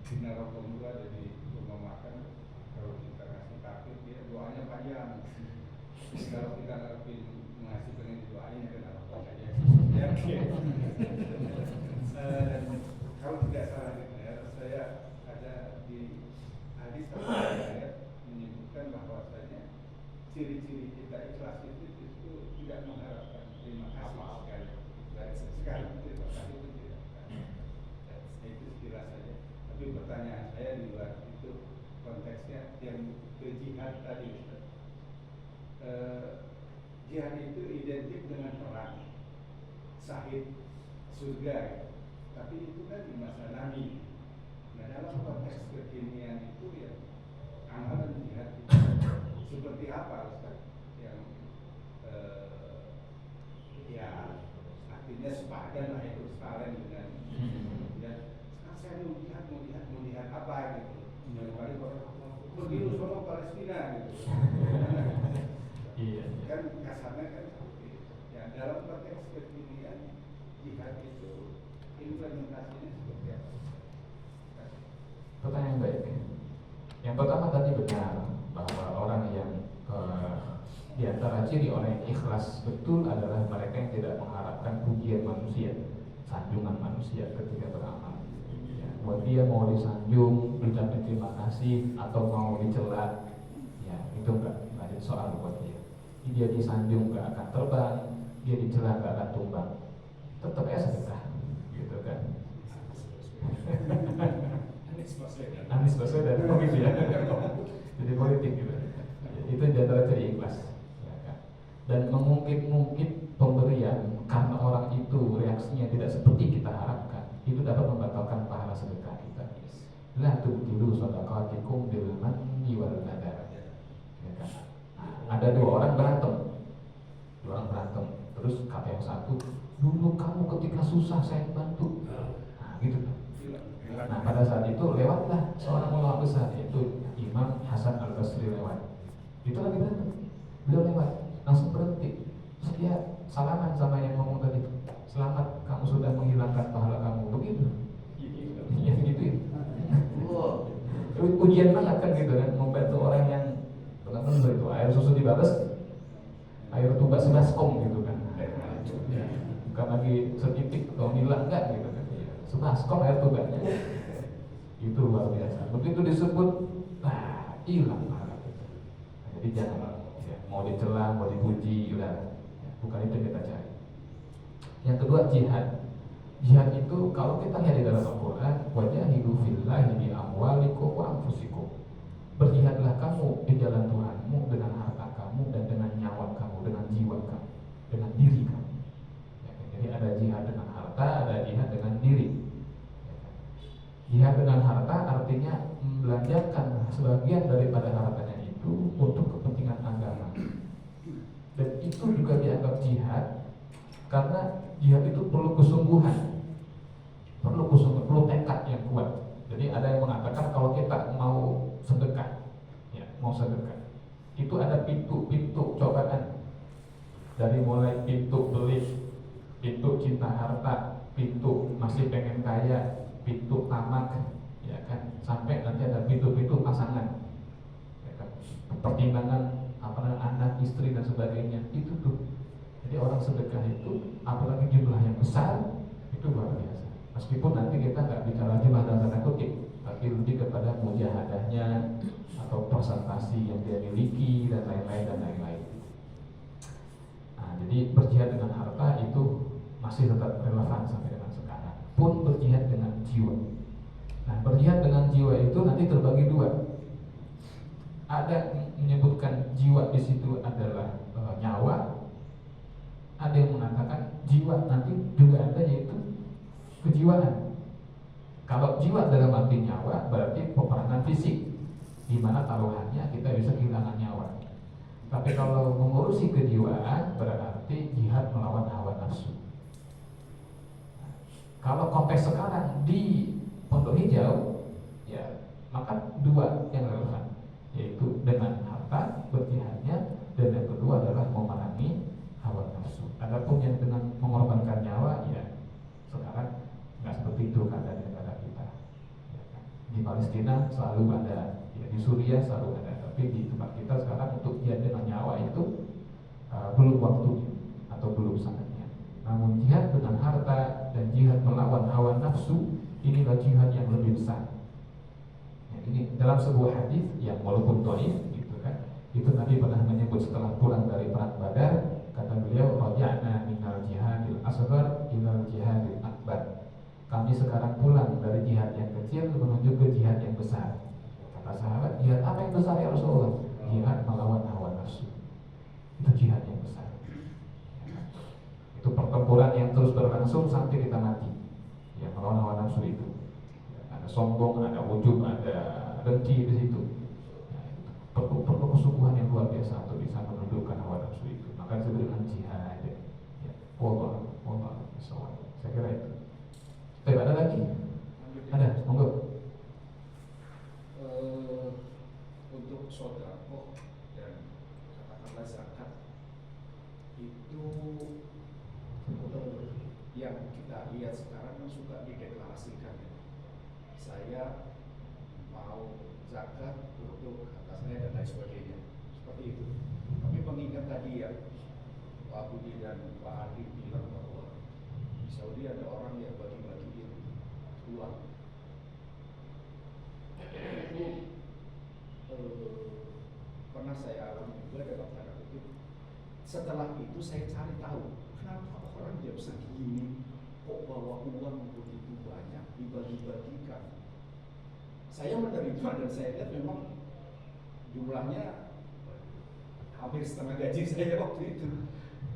Bina Rokom itu ada di rumah makan. Kalau kita kasih takdir dia doanya panjang. Kalau kita ngerti ngasih pengen doanya kan apa saja. Ya. Dan kalau tidak salah dengar, saya ada di hadis ayat menyebutkan bahwasanya ciri-ciri kita ikhlas itu tidak mengharapkan terima kasih sekali terima kasih itu tidak. Itu sekilas saja. Tapi pertanyaan saya di luar itu konteksnya yang ke jihad tadi. Jihad itu identik dengan perang, syahid, surga. Tapi itu kan di masa Nabi. Nah dalam konteks kekinian itu ya amalan jihad itu seperti apa Ustaz? Yang ya artinya sepadan lah itu sekalian dengan ya saya mau jihad apa gitu. Barangkali pergi lu sono Palestina gitu. Iya. Kan kasarnya kan seperti itu. Ya dalam konteks kekinian jihad itu implementasinya seperti apa? Pertanyaan baik. Yang pertama tadi benar bahwa orang yang di antara ciri orang yang ikhlas betul adalah mereka yang tidak mengharapkan pujian manusia, sanjungan manusia ketika beramal. Ya. buat dia mau disanjung, diucapin terima kasih atau mau dicela, ya itu enggak ada soal buat dia. Dia disanjung nggak akan terbang, dia dicela nggak akan tumbang, tetap ya sedekah, gitu kan? Anies Baswedan, gitu ya. Jadi politik gitu. Itu diantara ciri ikhlas, ya kan? Dan mengungkit-ungkit pemberian karena orang itu reaksinya tidak seperti kita harapkan, itu dapat membatalkan pahala sedekah kita. La tubtilu shadaqatikum bil manni wal adha. Ya kan? Ada dua orang berantem, terus kata yang satu, dulu kamu ketika susah saya bantu, nah gitu. Nah pada saat itu lewatlah seorang ulama besar, yaitu Imam Hasan Al-Basri lewat. Itu lagi berantem, beliau lewat, langsung berhenti, terus dia salaman sama yang ngomong tadi, selamat kamu sudah menghilangkan pahala kamu, begitu. Iya gitu ya. Ujian banget kan gitu kan, membantu orang yang benar-benar itu air susu dibalas, air tuba sebaskom gitu kan. Bukan lagi setitik atau nila enggak gitu kan. Sebaskom air tubanya. Itu luar biasa. Begitu disebut, hilang pahala kita. Jadi jangan ya, mau dicela, mau dipuji, udah bukan itu yang kita cari. Yang kedua jihad. Jihad itu kalau kita lihat di dalam Al-Quran, wajahidu fillahi bi amwalikum wa anfusikum. Berjihadlah kamu di jalan Tuhanmu dengan harta kamu dan dengan nyawa kamu, dengan jiwa kamu, dengan diri kamu. Ya, jadi ada jihad dengan harta, ada jihad dengan diri. Jihad dengan harta artinya membelanjakan sebagian daripada hartanya itu untuk kepentingan agama. Dan itu juga dianggap jihad karena jihad itu perlu kesungguhan, perlu tekad yang kuat. Jadi ada yang mengatakan kalau kita mau sedekah, ya, mau sedekah, itu ada pintu-pintu cobaan. Dari mulai pintu beli, pintu cinta harta, pintu masih pengen kaya, pintu tamak, ya kan, sampai nanti ada pintu-pintu pasangan, ya kan, pertimbangan anak, istri dan sebagainya. Itu tuh. Jadi orang sedekah itu, apalagi jumlah yang besar, itu luar biasa. Meskipun nanti kita nggak bicara jumlah dalam tanda kutip, tapi lebih kepada mujahadahnya atau presentasi yang dia miliki dan lain-lain. Nah, jadi berjihad dengan harta itu masih tetap relevan sampai dengan sekarang. Pun berjihad dengan jiwa. Nah, berjihad dengan jiwa itu nanti terbagi dua. Ada menyebutkan jiwa di situ adalah nyawa. Ada yang mengatakan jiwa nanti juga ada, yaitu kejiwaan. Kalau jiwa dalam arti nyawa berarti peperangan fisik, di mana taruhannya kita bisa kehilangan nyawa. Tapi kalau mengurusi kejiwaan berarti jihad melawan hawa nafsu. Kalau konteks sekarang di Pondok Hijau, ya maka dua yang relevan, yaitu dengan harta berjihadnya, dan yang kedua adalah memerangi hawa nafsu. Adapun yang dengan mengorbankan nyawa, ya sekarang nggak seperti itu keadaan di negara kita. Ya, kan? Di Palestina selalu ada, ya, di Suriah selalu ada, tapi di tempat kita sekarang untuk jihad dengan nyawa itu belum waktunya atau belum saatnya. Namun jihad dengan harta dan jihad melawan hawa nafsu, inilah jihad yang lebih besar. Ya, ini dalam sebuah hadis yang walaupun dhaif, gitu kan, itu Nabi pernah menyebut setelah pulang dari perang Badar. Kata beliau, raja'na minal jihadil asghar ilal jihadil akbar. Kami sekarang pulang dari jihad yang kecil menuju ke jihad yang besar. Kata sahabat, jihad apa yang besar ya Rasulullah? Jihad melawan hawa nafsu. Itu jihad yang besar. Itu pertempuran yang terus berlangsung sampai kita mati. Ya, melawan hawa nafsu itu. Ada sombong, ada ujub, ada dengki di situ. Perlu kesungguhan yang luar biasa untuk bisa menundukkan hawa nafsu itu. Maka disebut dengan jihad. Ya, wallah, saya kira itu. Tapi ada lagi? Ada, monggo. Untuk sedekah dan katakanlah zakat itu yang kita lihat sekarang suka dideklarasikan. Saya mau zakat untuk harta saya dan lain sebagainya, seperti itu. Tapi mengingat tadi ya, Pak Budi itu saya cari tahu kenapa orang jam segini kok bawa uang begitu banyak dibagi-bagikan. Saya menerima dan saya lihat memang jumlahnya hampir setengah gaji saya waktu itu.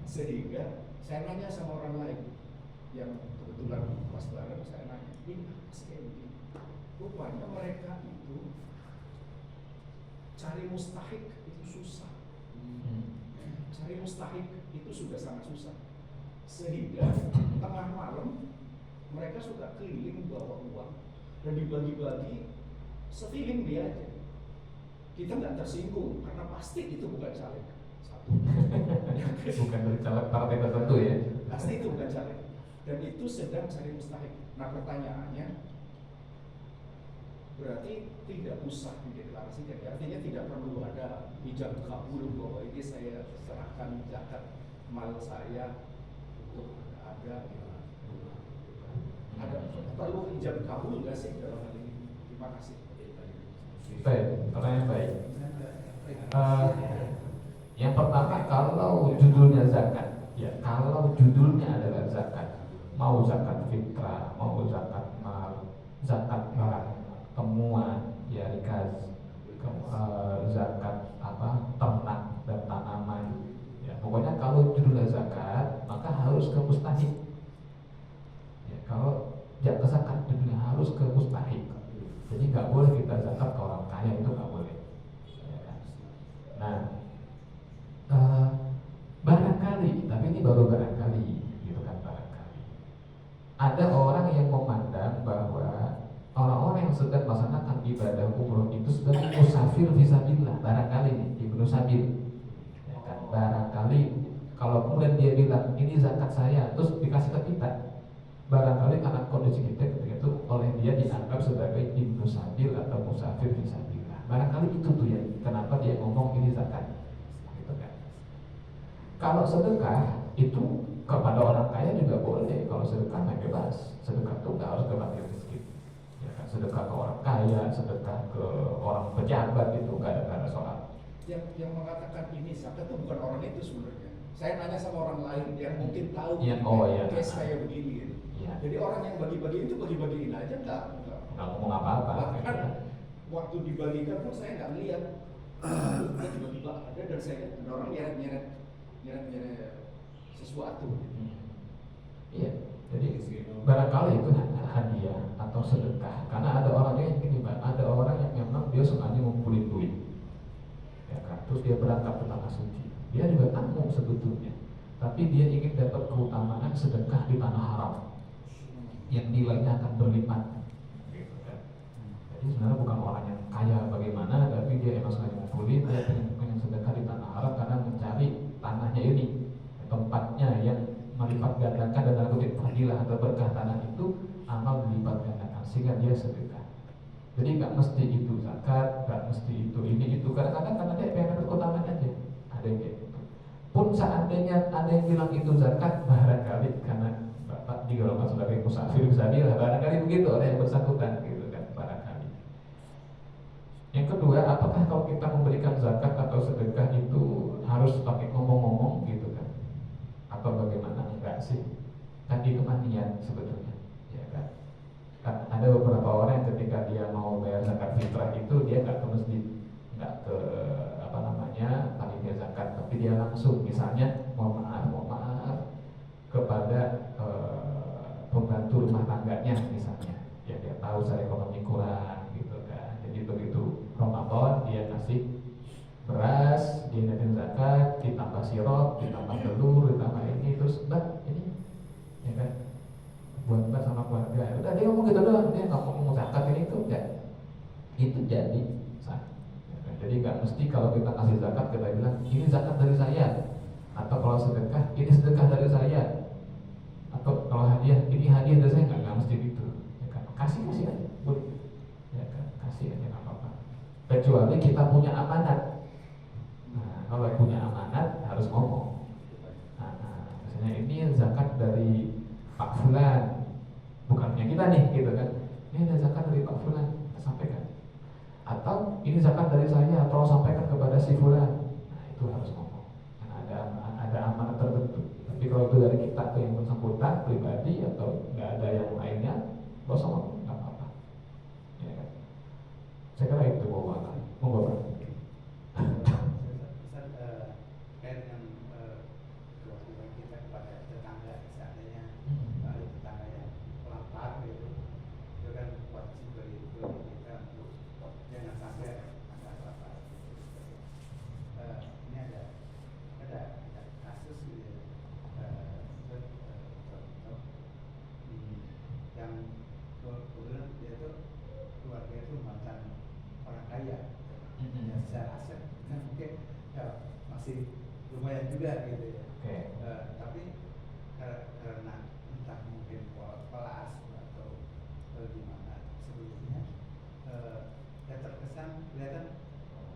Sehingga saya nanya sama orang lain yang kebetulan pas bareng, saya nanya, ini apa sih kayak begini? Rupanya mereka itu cari mustahik itu susah. Cari mustahik itu sudah sangat susah. Sehingga tengah malam mereka suka keliling bawa uang dan dibagi-bagi se-feeling dia aja. Kita nggak tersinggung karena pasti itu bukan caleg. Satu. Bukan dari caleg partai tertentu ya. Pasti itu bukan caleg. Dan itu sedang cari mustahik. Nah pertanyaannya, berarti tidak usah dideklarasikan ya? Artinya tidak perlu ada ijab kabul bahwa ini saya serahkan zakat mal saya untuk ada perlu ijab kabul nggak sih dalam hal ini? Terima kasih. Baik, pertanyaan baik. Yang pertama, kalau judulnya zakat, ya kalau judulnya adalah zakat, mau zakat fitrah, mau zakat mal, zakat barang temuan, ya rikaz, zakat ternak dan tanaman, ya pokoknya kalau judulnya zakat maka harus ke mustahik. Ya, kalau zakat judulnya harus ke mustahik. Jadi nggak boleh kita zakat ke orang kaya, itu nggak boleh. Nah, barangkali, tapi ini baru barangkali, gitu kan, barangkali ada orang yang memandang bahwa orang-orang yang sedang melaksanakan ibadah umroh itu sebagai musafir fisabilillah, barangkali nih, ibnu sabil, ya kan? Barangkali kalau kemudian dia bilang ini zakat saya, terus dikasih ke kita, barangkali karena kondisi kita ketika itu oleh dia dianggap sebagai ibnu sabil atau musafir fisabilillah. Barangkali itu tuh ya kenapa dia ngomong ini zakat, gitu kan. Kalau sedekah itu kepada orang kaya juga boleh. Kalau sedekah nggak bebas, sedekah itu nggak harus ke fakir miskin, ya kan? Sedekah ke orang kaya, sedekah ke orang pejabat itu nggak ada soal. Yang mengatakan ini zakat itu bukan orang itu sebenarnya. Saya nanya sama orang lain yang mungkin tahu case kayak begini gitu. Ya. Jadi orang yang bagi-bagi itu bagi-bagiin aja nggak ngomong apa-apa. Bahkan waktu dibagikan pun saya nggak lihat. Tiba-tiba ada dan saya lihat ada orang nyeret sesuatu. Iya. Jadi barangkali itu hadiah atau sedekah. Karena ada orang yang gini, Pak, ada orang yang memang dia sengaja ngumpulin duit, ya kan? Terus dia berangkat ke tanah suci. Dia juga tanggung sebetulnya, tapi dia ingin dapat keutamaan sedekah di tanah haram yang nilainya akan berlipat, gitu kan. Jadi sebenarnya bukan orang yang kaya bagaimana, tapi dia emang sengaja ngumpulin, dia pengen sedekah di tanah haram karena mencari tanahnya ini, tempatnya yang melipat gandakan dan dalam kutip fadilah atau berkah tanah itu amal dilipat gandakan sehingga dia sedekah. Jadi nggak mesti itu zakat, nggak mesti itu ini itu, kadang-kadang karena dia pengen dapat keutamaan aja, ada yang kayak gitu. Pun seandainya ada yang bilang itu zakat, barangkali karena bapak digolongkan sebagai musafir fisabilillah, barangkali begitu ada yang bersangkutan, gitu kan, barangkali. Yang kedua, apakah kalau kita memberikan zakat atau sedekah itu harus pakai ngomong-ngomong, gitu kan, atau bagaimana? Enggak sih, kan itu kan niat sebetulnya, ya kan. Ada beberapa orang yang ketika dia mau bayar zakat fitrah itu dia nggak ke masjid, nggak ke panitia zakat, tapi dia langsung misalnya mohon maaf kepada pembantu rumah tangganya misalnya, ya dia tahu secara ekonomi kurang, gitu kan. Jadi begitu Ramadan dia kasih beras, dia naikin zakat, ditambah sirup, ditambah telur, ditambah ini, terus mbak ini, ya kan, buat mbak sama keluarga. Udah dia ngomong gitu doang, dia nggak ngomong zakat ini itu enggak, itu jadi sah. Ya kan? Jadi nggak mesti kalau kita kasih zakat kita bilang ini zakat dari saya, atau kalau sedekah ini sedekah dari saya, atau kalau hadiah ini hadiah dari saya, nggak mesti gitu, ya kan? Kasih aja, boleh, ya kan, kasih aja nggak apa-apa. Kecuali kita punya amanat. Nah, kalau punya amanat harus ngomong. Misalnya ini zakat dari Pak Fulan, bukan punya kita nih, gitu kan. Ini ada zakat dari Pak Fulan, sampaikan. Atau ini zakat dari saya, tolong sampaikan kepada si Fulan. Nah, itu harus ngomong. Karena ada ada amanat tertentu. Tapi kalau itu dari kita ke yang bersangkutan pribadi atau nggak ada yang lainnya, nggak usah ngomong, nggak apa-apa. Ya kan? Saya kira itu bahwa monggo. Ustaz, kait dengan kewajiban kita kepada tetangga, seandainya ada tetangga yang lapar gitu, itu kan wajib bagi kita untuk jangan sampai ada lapar. Ini ada kasus gitu, contoh yang kebetulan dia tuh keluarga itu mantan orang kaya. Ya, secara aset kan mungkin ya, masih lumayan juga gitu ya. Tapi karena entah mungkin kelas atau gimana sebelumnya, ya terkesan kelihatan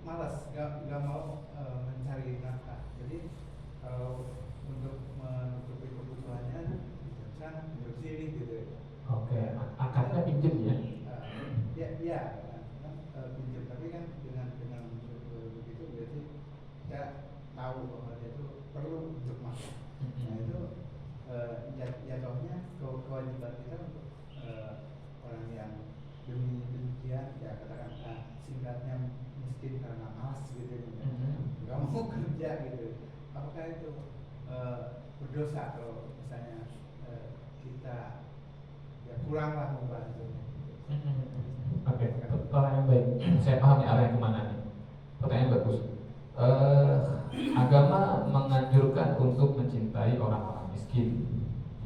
malas, nggak mau mencari nafkah. Jadi kalau untuk menutupi kebutuhannya misalkan hidup sini gitu ya. Akadnya pinjem ya? Ya, pinjam, tapi kan dengan begitu berarti kita tahu bahwa dia itu perlu untuk makan. Nah itu jatuhnya kewajiban kita untuk orang yang demikian ya katakan singkatnya miskin karena malas gitu, nggak mau kerja gitu. Apakah itu berdosa kalau misalnya kita ya kuranglah membantu? Oke, pertanyaan baik. Saya paham ya arahnya kemana nih. Pertanyaan bagus. Agama menganjurkan untuk mencintai orang-orang miskin,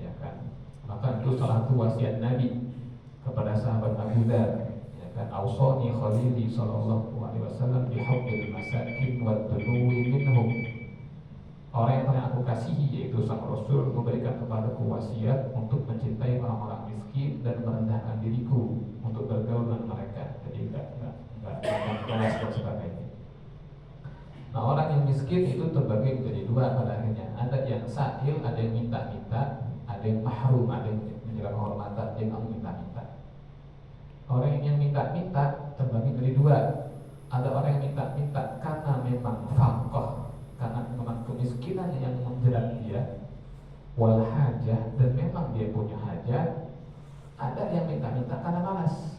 ya kan? Maka itu salah satu wasiat Nabi kepada sahabat Abu Dzar, ya kan? Ausani Khalili sallallahu alaihi wasallam bihubbil masakin wa dunuwi minhum. Orang yang paling aku kasihi yaitu sang Rasul memberikan kepadaku wasiat untuk mencintai orang-orang miskin dan merendahkan diriku untuk bergaul dengan mereka. Jadi enggak kelas dan sebagainya. Nah, orang yang miskin itu terbagi menjadi dua pada akhirnya. Ada yang sa'il, ada yang minta-minta, ada yang mahrum, ada yang menjaga kehormatan, ada yang minta-minta. Orang yang minta-minta terbagi menjadi dua. Ada orang yang minta-minta karena memang faqah, karena memang kemiskinan yang menjerat dia, wal hajah, dan memang dia punya hajat. Ada yang minta-minta karena malas.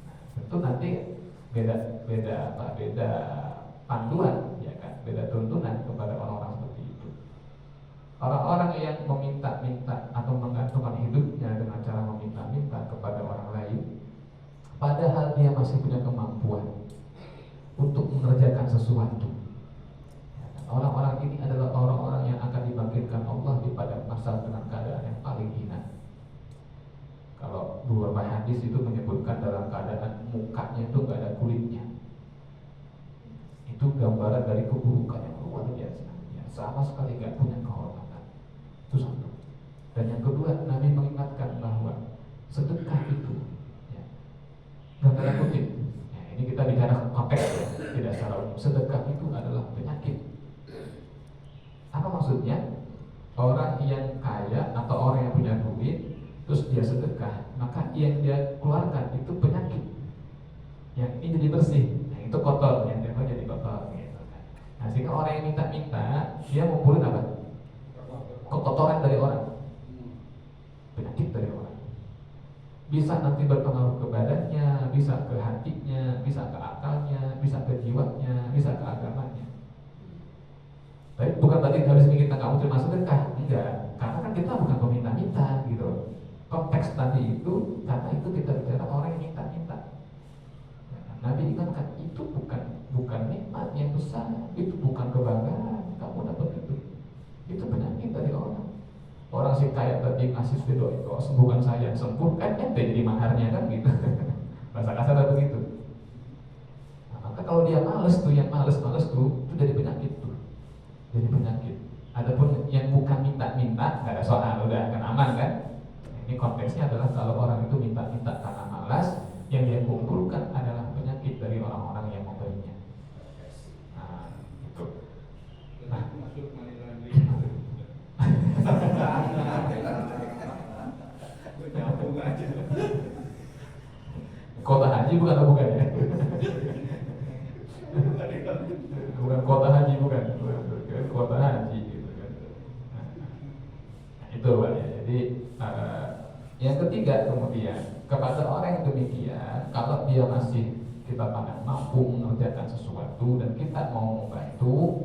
Nah, tentu nanti beda panduan, ya kan, beda tuntunan kepada orang-orang seperti itu. Orang-orang yang meminta-minta atau menggantungkan hidupnya dengan cara meminta-minta kepada orang lain, padahal dia masih punya kemampuan untuk mengerjakan sesuatu. Orang-orang ini adalah orang-orang yang akan dibangkitkan Allah di padang mahsyar dengan keadaan yang paling hina. Kalau beberapa hadis itu menyebutkan dalam keadaan mukanya itu nggak ada kulitnya. Itu gambaran dari keburukan yang luar biasa. Ya, sama sekali nggak punya kehormatan. Itu satu. Dan yang kedua, Nabi mengingatkan bahwa sedekah itu, ya, gambaran kutip. Ya, ini kita bicara konteks ya, tidak secara umum. Sedekah itu adalah penyakit. Apa maksudnya? Orang yang kaya atau orang yang punya duit terus dia sedekah, maka yang dia keluarkan itu penyakit. Yang ini jadi bersih, yang itu kotor, yang dia jadi kotor gitu kan. Nah, sehingga orang yang minta-minta dia ngumpulin apa? Kekotoran dari orang, penyakit dari orang. Bisa nanti berpengaruh ke badannya, bisa ke hatinya, bisa ke akalnya, bisa ke jiwanya, bisa ke agamanya. Tapi bukan berarti dari sini kita nggak terima sedekah, enggak. Karena kan kita bukan peminta-minta gitu. Konteks tadi itu, karena itu kita bicara orang yang minta-minta. Nabi ingatkan itu bukan nikmat yang besar, itu bukan kebanggaan kamu dapat itu penyakit dari orang. Orang si kaya tadi ngasih doa sembuhkan saya, sembuh kan ente jadi maharnya kan gitu. Bahasa kasar begitu. Nah, maka kalau dia males tuh, yang males tuh itu jadi penyakit tuh. Jadi penyakit. Adapun yang bukan minta-minta, nggak ada soal, udah kan aman kan? Ini konteksnya adalah kalau orang itu minta-minta karena malas, yang dia kumpulkan adalah penyakit dari orang-orang yang memberinya. Nah, itu. Nah, masuk money laundering. Nyambung aja. Kota haji bukan ya? Bukan kota haji, bukan kota haji. Itu Pak ya. Jadi yang ketiga kemudian kepada orang yang demikian, kalau dia masih kita pandang mampu mengerjakan sesuatu dan kita mau membantu,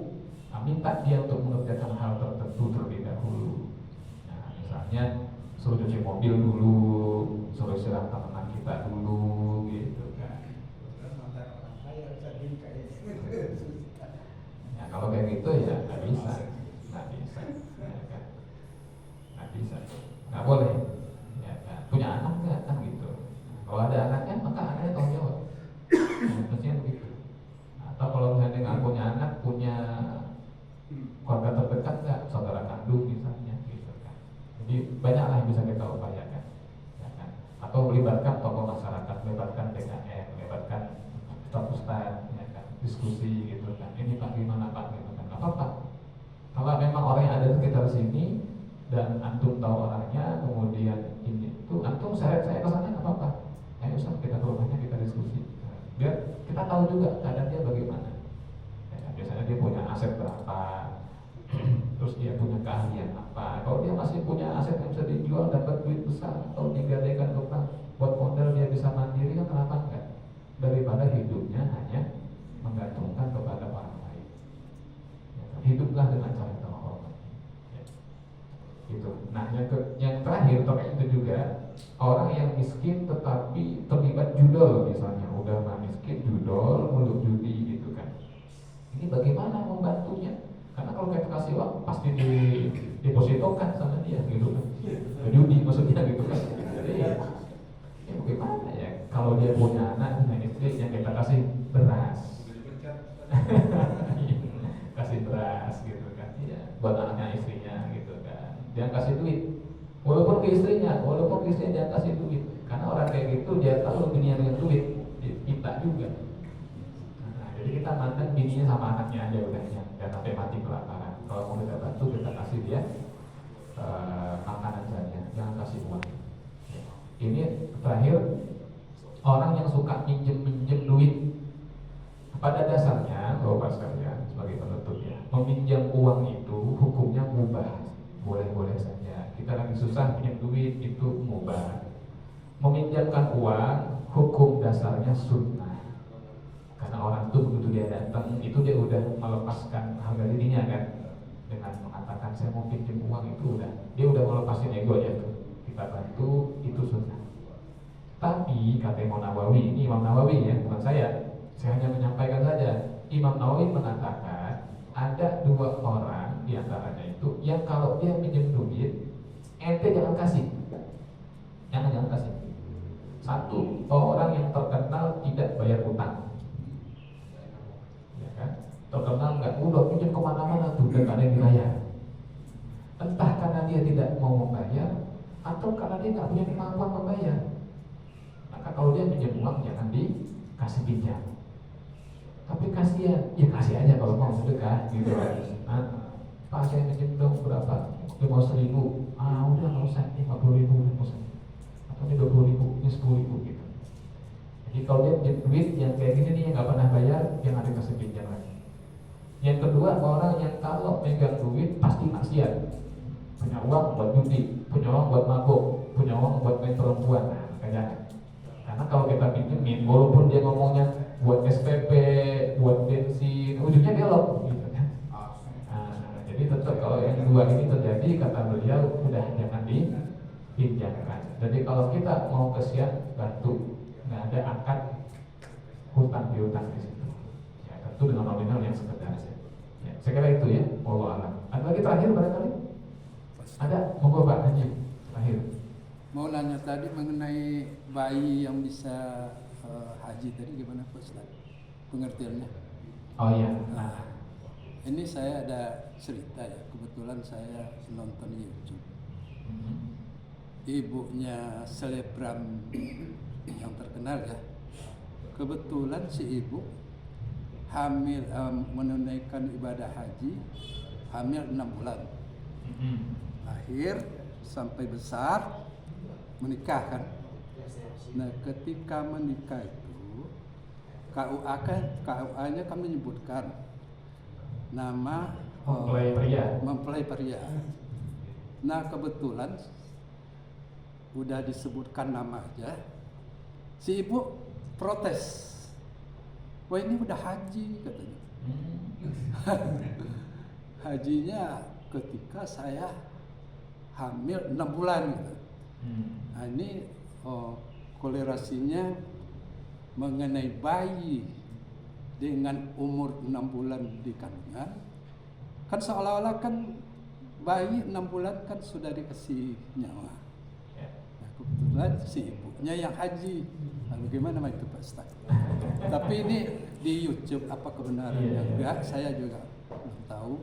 minta dia untuk mengerjakan hal tertentu terlebih dahulu. Nah, misalnya suruh cuci mobil dulu, suruh siram tanaman kita dulu, gitu kan. Ya kalau kayak gitu ya nggak bisa, ya kan? Nggak boleh. Ya kan? Punya anak nggak kan gitu. Kalau ada anaknya maka anaknya tanggung jawab. Mestinya begitu. Atau kalau misalnya nggak punya anak, punya keluarga terdekat nggak, saudara kandung misalnya, gitu kan. Jadi banyaklah yang bisa kita upayakan, ya kan? Atau melibatkan tokoh masyarakat, melibatkan DKM, melibatkan ustaz-ustaz, ya kan? Diskusi gitu kan. Ini Pak gimana Pak, gitu kan. Apa-apa. Kalau memang orang yang ada di sekitar sini dan antum tahu orangnya, kemudian ini itu antum saya ke sana nggak apa-apa. Ayo Ustaz kita ke rumahnya kita diskusi. Biar kita tahu juga keadaan dia bagaimana. Ya, biasanya dia punya aset berapa, terus dia punya keahlian apa. Kalau dia masih punya aset yang bisa dijual dapat duit besar atau digadaikan ke bank buat modal dia bisa mandiri, kan kenapa enggak? Daripada hidupnya hanya menggantungkan kepada orang lain. Ya, hiduplah dengan cara yang terhormat. Ya. Gitu. Nah, yang terakhir terkait itu juga orang yang miskin tetapi terlibat judol misalnya, udah miskin judol, mulut judi gitu kan. Ini bagaimana membantunya? Karena kalau kita kasih uang pasti didepositokan sama dia gitu kan. Judi maksudnya gitu kan. Jadi ya bagaimana ya kalau dia punya anak dengan istri yang kita kasih beras. Kasih beras gitu kan. Iya, buat anaknya istrinya gitu kan. Jangan kasih duit. Walaupun ke istrinya jangan kasih duit. Karena orang kayak gitu dia tahu dunia dengan duit, kita juga. Nah, jadi kita mandang bininya sama anaknya aja udahnya, jangan sampai mati kelaparan. Kalau mau kita bantu kita kasih dia makanan saja, jangan kasih uang. Ini terakhir, orang yang suka minjem duit. Pada dasarnya, Bapak sekalian sebagai penutup ya, meminjam uang itu hukumnya mubah, boleh-boleh saja. Kita lagi susah pinjam duit itu mubah. Meminjamkan uang hukum dasarnya sunnah. Karena orang itu begitu dia datang itu dia udah melepaskan harga dirinya kan, dengan mengatakan saya mau pinjam uang itu dia udah melepasin egonya tuh. Kita bantu itu sunnah. Tapi kata Imam Nawawi, ini Imam Nawawi ya, bukan saya hanya menyampaikan saja. Imam Nawawi mengatakan ada dua orang di antaranya itu yang kalau dia pinjam duit ente jangan kasih. Jangan kasih. Satu, orang yang terkenal tidak bayar utang, ya kan? Terkenal nggak udah pinjam kemana-mana tuh dan ada yang dibayar. Entah karena dia tidak mau membayar atau karena dia nggak punya kemampuan membayar. Maka kalau dia pinjam uang jangan dikasih pinjam. Tapi kasihan, ya kasih aja kalau mau sedekah gitu kan. Nah, Pak saya pinjam dong berapa? 500.000. Udah nggak usah, 50.000 nggak usah. Ini 20.000, ini 10.000 gitu. Jadi kalau dia pinjam duit yang kayak gini nih yang nggak pernah bayar, yang ada kasih pinjam lagi. Yang kedua, orang yang kalau megang duit pasti maksiat, punya uang buat judi, punya uang buat mabuk, punya uang buat main perempuan. Nah, makanya karena kalau kita pinjemin, walaupun dia ngomongnya buat SPP, buat bensin, ujungnya belok gitu kan. Nah, jadi tetap kalau yang dua ini terjadi, kata beliau udah jangan dipinjamkan. Jadi kalau kita mau kesian bantu, nggak ada akad hutang piutang di situ. Ya, tentu dengan nominal yang sekedar saja. Ya, saya kira itu ya. Wallahu a'lam. Ada lagi terakhir barangkali? Ada? Monggo Pak Haji. Terakhir. Mau nanya tadi mengenai bayi yang bisa haji tadi gimana Pak Ustaz? Pengertiannya? Oh iya. Nah, ini saya ada cerita ya. Kebetulan saya nonton YouTube. Ibunya selebgram yang terkenal ya. Kebetulan si ibu hamil menunaikan ibadah haji hamil 6 bulan. Lahir sampai besar menikah kan. Nah, ketika menikah itu KUA-nya kami menyebutkan nama mempelai pria. Mempelai pria. Nah kebetulan udah disebutkan nama aja, si ibu protes, wah ini udah haji katanya. Hajinya ketika saya hamil 6 bulan gitu. Nah, ini kolerasinya mengenai bayi dengan umur 6 bulan di kandungan, kan seolah-olah kan bayi 6 bulan kan sudah dikasih nyawa. Nah, kebetulan si ibunya yang haji. Lalu gimana itu Pak Ustaz? Tapi ini di YouTube apa kebenarannya enggak, saya juga belum tahu.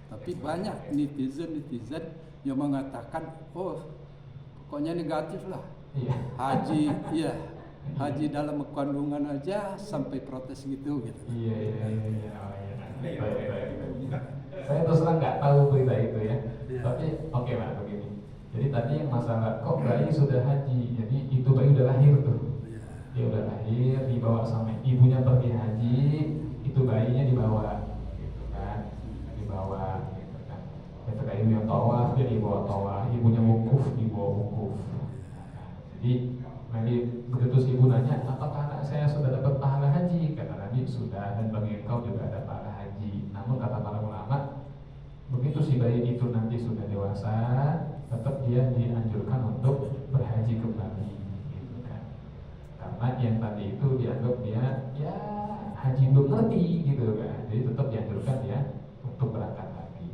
Tapi banyak netizen yang mengatakan, oh pokoknya negatif lah. Haji, iya, haji dalam kandungan aja sampai protes gitu. Iya. Saya terus terang nggak tahu berita itu ya. Tapi oke Pak, begini. Jadi tadi yang masalah kok bayi sudah haji, jadi itu bayi udah lahir tuh. Dia udah lahir, dibawa sama ibunya pergi haji, itu bayinya dibawa, gitu kan, dibawa, gitu kan. Ketika ibu yang tawaf, dia dibawa tawaf, ibunya wukuf, dibawa wukuf. Jadi begitu si ibu nanya, apakah anak saya sudah dapat pahala haji? Kata Nabi, sudah, dan bagi engkau juga ada pahala haji. Namun kata para ulama, begitu si bayi itu nanti sudah dewasa, tetap dia dianjurkan untuk berhaji kembali, gitu kan. Karena yang tadi itu dianggap dia ya haji belum ngerti, gitu kan. Jadi tetap dianjurkan dia untuk berangkat lagi.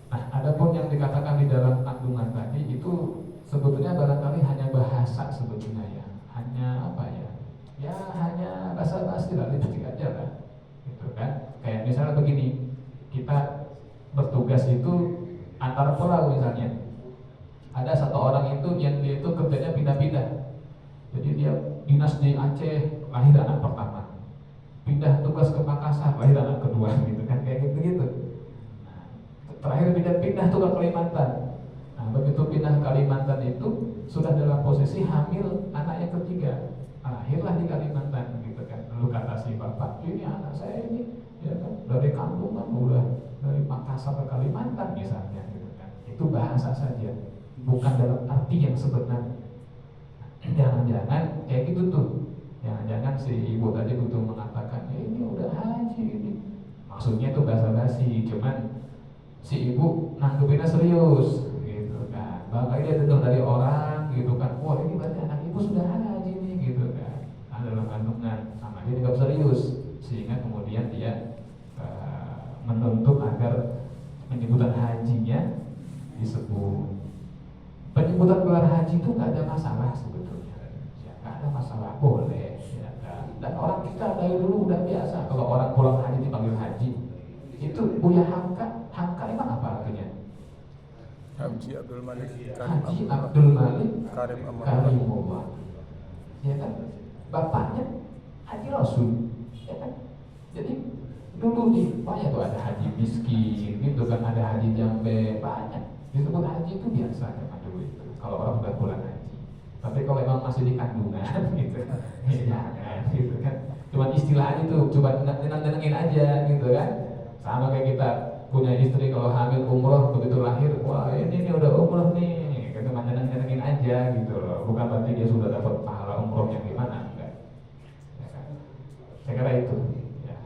Nah, adapun yang dikatakan di dalam kandungan tadi itu sebetulnya barangkali hanya bahasa sebetulnya ya, hanya apa ya? Ya hanya basa-basi lah, lipstick aja lah, gitu kan. Kayak misalnya begini, kita bertugas itu antar pulau misalnya. Ada satu orang itu yang dia itu kerjanya pindah-pindah. Jadi dia dinas di Aceh, lahir anak pertama. Pindah tugas ke Makassar, lahir anak kedua, gitu kan, kayak gitu-gitu. Nah, terakhir pindah tuh ke Kalimantan. Nah, begitu pindah ke Kalimantan itu sudah dalam posisi hamil anak yang ketiga, lahirlah di Kalimantan, gitu kan. Lalu kata si bapak, ini anak saya ini, ya kan, dari kandungan udah dari Makassar ke Kalimantan misalnya, gitu kan. Itu bahasa saja, bukan dalam arti yang sebenarnya. Jangan-jangan kayak gitu tuh, jangan-jangan si ibu tadi butuh mengatakan, ini udah haji ini. Maksudnya tuh basa-basi, cuman si ibu nanggepinnya serius. Bahkan dia dengar dari orang, gitu kan, wah ini berarti anak ibu sudah haji nih, gitu kan. Nah, dalam kandungan, sama dia tidak serius, sehingga kemudian dia menuntut agar penyebutan hajinya disebut. Penyebutan gelar haji itu nggak ada masalah sebetulnya, ya, nggak ada masalah, boleh. Ya, kan? Dan orang kita dari dulu udah biasa kalau orang pulang haji dipanggil haji. Itu Buya Hamka emang apa artinya? Haji Abdul Malik Haji Abdul Malik Karimullah. Ya kan, bapaknya Haji Rasul, ya kan. Jadi dulu nih banyak tuh, ada haji miskin, gitu kan, ada haji jambe, banyak disebut haji itu biasa zaman dulu itu. Kalau orang sudah pulang haji, tapi kalau emang masih di kandungan, gitu, ya jangan, gitu kan. Cuma istilah aja tuh, coba nenangin aja, gitu kan. Sama kayak kita punya istri kalau hamil umroh, begitu lahir, wah ini udah umroh nih, gitu, nyenengin aja gitu loh. Bukan berarti dia sudah dapat pahala umroh yang gimana, enggak. Ya kan? Saya kira itu. Ya.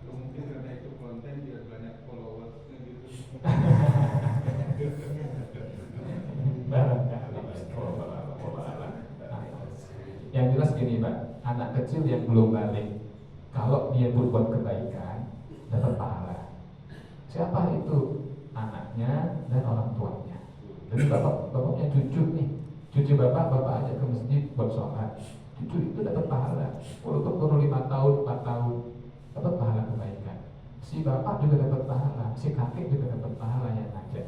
Mungkin karena itu konten dia banyak followersnya gitu. Yang jelas gini Pak, anak kecil yang belum balik, kalau dia berbuat kebaikan dapat pahala. Siapa itu? Anaknya dan orang tuanya. Jadi bapaknya cucu nih, cucu bapak ajak ke masjid buat sholat, cucu itu dapat pahala. Walaupun baru 5 tahun, 4 tahun, dapat pahala kebaikan. Si bapak juga dapat pahala, si kakek juga dapat pahala yang ngajak.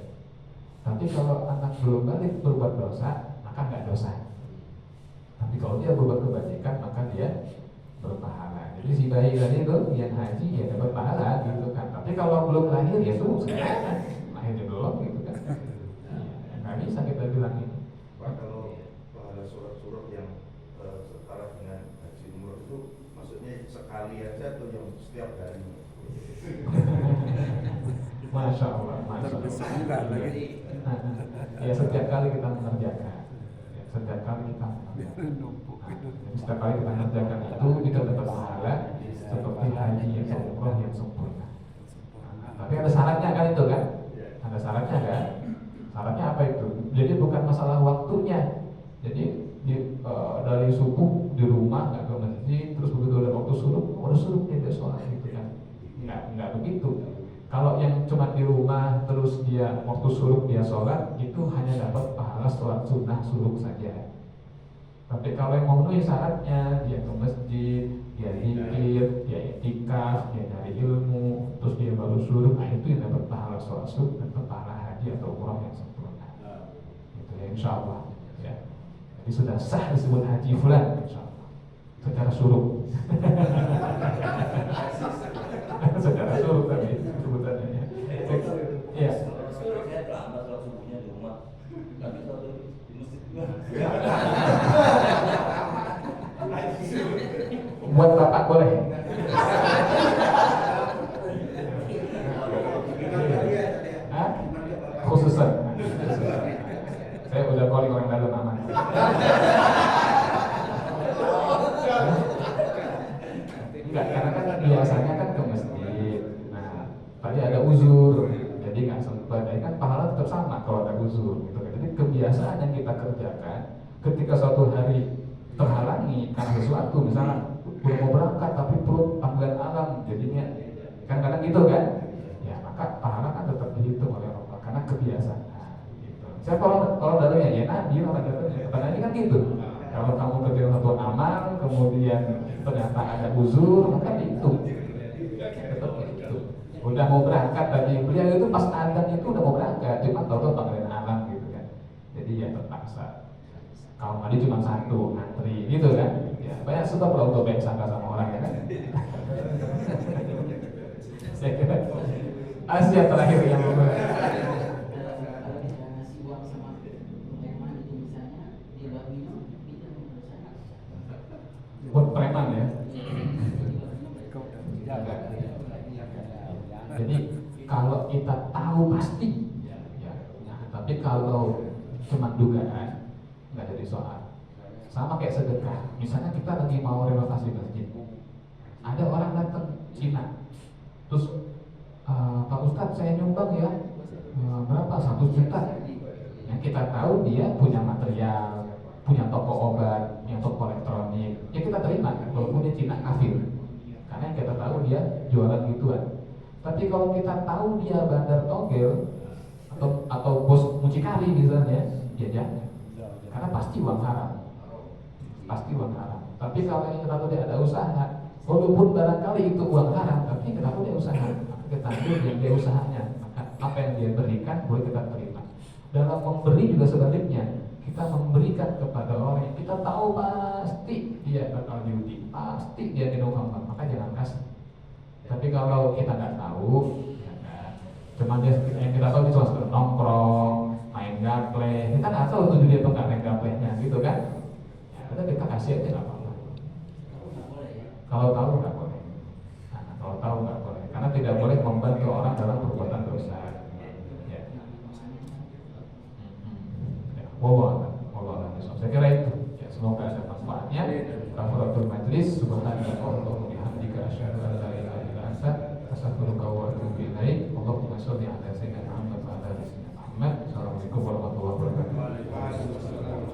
Tapi kalau anak belum balik berbuat dosa, maka nggak dosa. Tapi kalau dia berbuat kebajikan, maka dia berpahala. Jadi si bayi tadi itu yang haji ya dapat pahala, gitu kan. Tapi kalau belum lahir ya tuh sekarang lahirnya belum, gitu kan. Nggak bisa kita bilang ini. Pak, kalau pahala surat-surat yang setara dengan haji umroh itu maksudnya sekali aja atau yang setiap hari? Masya Allah, Masya Terbesar Allah. enggak lagi. Ya setiap kali kita mengerjakan, ya, setiap kali kita Biar numpuk itu. setiap kali kita mengerjakan itu kita dapat pahala seperti haji atau umroh yang sempurna. Tapi ada syaratnya kan itu kan? Ada syaratnya kan? Syaratnya apa itu? Jadi bukan masalah waktunya. Jadi dari subuh di rumah nggak ke masjid, terus begitu ada waktu suruh, udah suruh dia sholat gitu kan? Nggak begitu. Kalau yang cuma di rumah terus dia waktu suruh dia sholat itu hanya dapat pahala sholat sunnah suruh saja. Tapi kalau yang memenuhi syaratnya, dia ke masjid, dia zikir, dia iktikaf, dia nyari ilmu, terus dia baru suruh, nah itu yang dapat pahala sholat sunnah dan pahala haji atau umrah yang sempurna. Itu ya insya Allah. Ya. Jadi sudah sah disebut haji fulan, insya Allah. Secara suruh. Secara suruh tadi sebutannya. Ya. Saya terlambat sholat subuhnya di rumah, tapi kalau di masjid juga. Buat bapak boleh. Hah? Khususan. Saya udah calling orang dalam aman. Enggak, karena kan biasanya kan ke masjid. Nah, tadi ada uzur, jadi nggak sempat. Kan pahala tetap sama kalau ada uzur, gitu. Jadi kebiasaan yang kita kerjakan, ketika suatu hari terhalangi karena sesuatu, misalnya udah mau berangkat tapi perut panggilan alam, jadinya kan kadang gitu kan? Ya maka pahala kan tetap dihitung oleh Allah karena kebiasaan. Gitu. Siapa orang dalamnya? Ya Nabi orang dalamnya. Karena ini kan gitu. Kalau kamu kerjakan satu amal, kemudian ternyata ada uzur, maka dihitung. Tetap gitu. Udah mau berangkat tadi, beliau itu pas adzan itu udah mau berangkat, cuma tahu panggilan alam gitu kan. Jadi ya terpaksa. Kalau tadi cuma satu antri gitu kan. Ya, banyak suka kalau baik sangka sama orang ya kan. Saya kira Asia terakhir yang Kalau kita ngasih uang sama preman itu misalnya dia bawa minum, kita menurut saya buat preman ya. Jadi kalau kita tahu pasti, ya. Nah, tapi kalau cuma dugaan nggak jadi soal. Sama kayak sedekah. Misalnya kita lagi mau renovasi masjid, ada orang datang Cina, terus Pak Ustadz saya nyumbang ya berapa 1 juta. Yang kita tahu dia punya material, punya toko obat, punya toko elektronik, ya kita terima walaupun dia Cina kafir, karena yang kita tahu dia jualan gituan. Tapi kalau kita tahu dia bandar togel atau bos mucikari misalnya, ya jangan. Karena pasti uang haram. Pasti uang haram. Tapi kalau yang kita tahu dia ada usaha, walaupun barangkali itu uang haram, tapi kita tahu dia usaha, maka kita ambil yang dia usahanya. Maka apa yang dia berikan boleh kita terima. Dalam memberi juga sebaliknya, kita memberikan kepada orang yang kita tahu pasti dia bakal diuji, pasti dia minum khamar, maka jangan kasih. Tapi kalau kita nggak tahu, ya kan, cuma dia yang kita tahu dia cuma sekedar nongkrong, main gaple, kita nggak tahu tuh dia tuh nggak main gaplenya gitu kan? Ya udah kita kasih aja nggak apa-apa. Kalau tahu nggak boleh. Nah, kalau tahu nggak boleh, karena tidak boleh membantu orang dalam perbuatan dosa. Ya. Wallah, saya kira itu. Ya, semoga ada manfaatnya. Kafaratul majlis, subhanallah wa bihamdika asyhadu an la ilaha illa anta astaghfiruka wa atubu ilaik. Allahumma shalli ala sayyidina Muhammad wa ala ali sayyidina Muhammad. Assalamualaikum warahmatullahi wabarakatuh.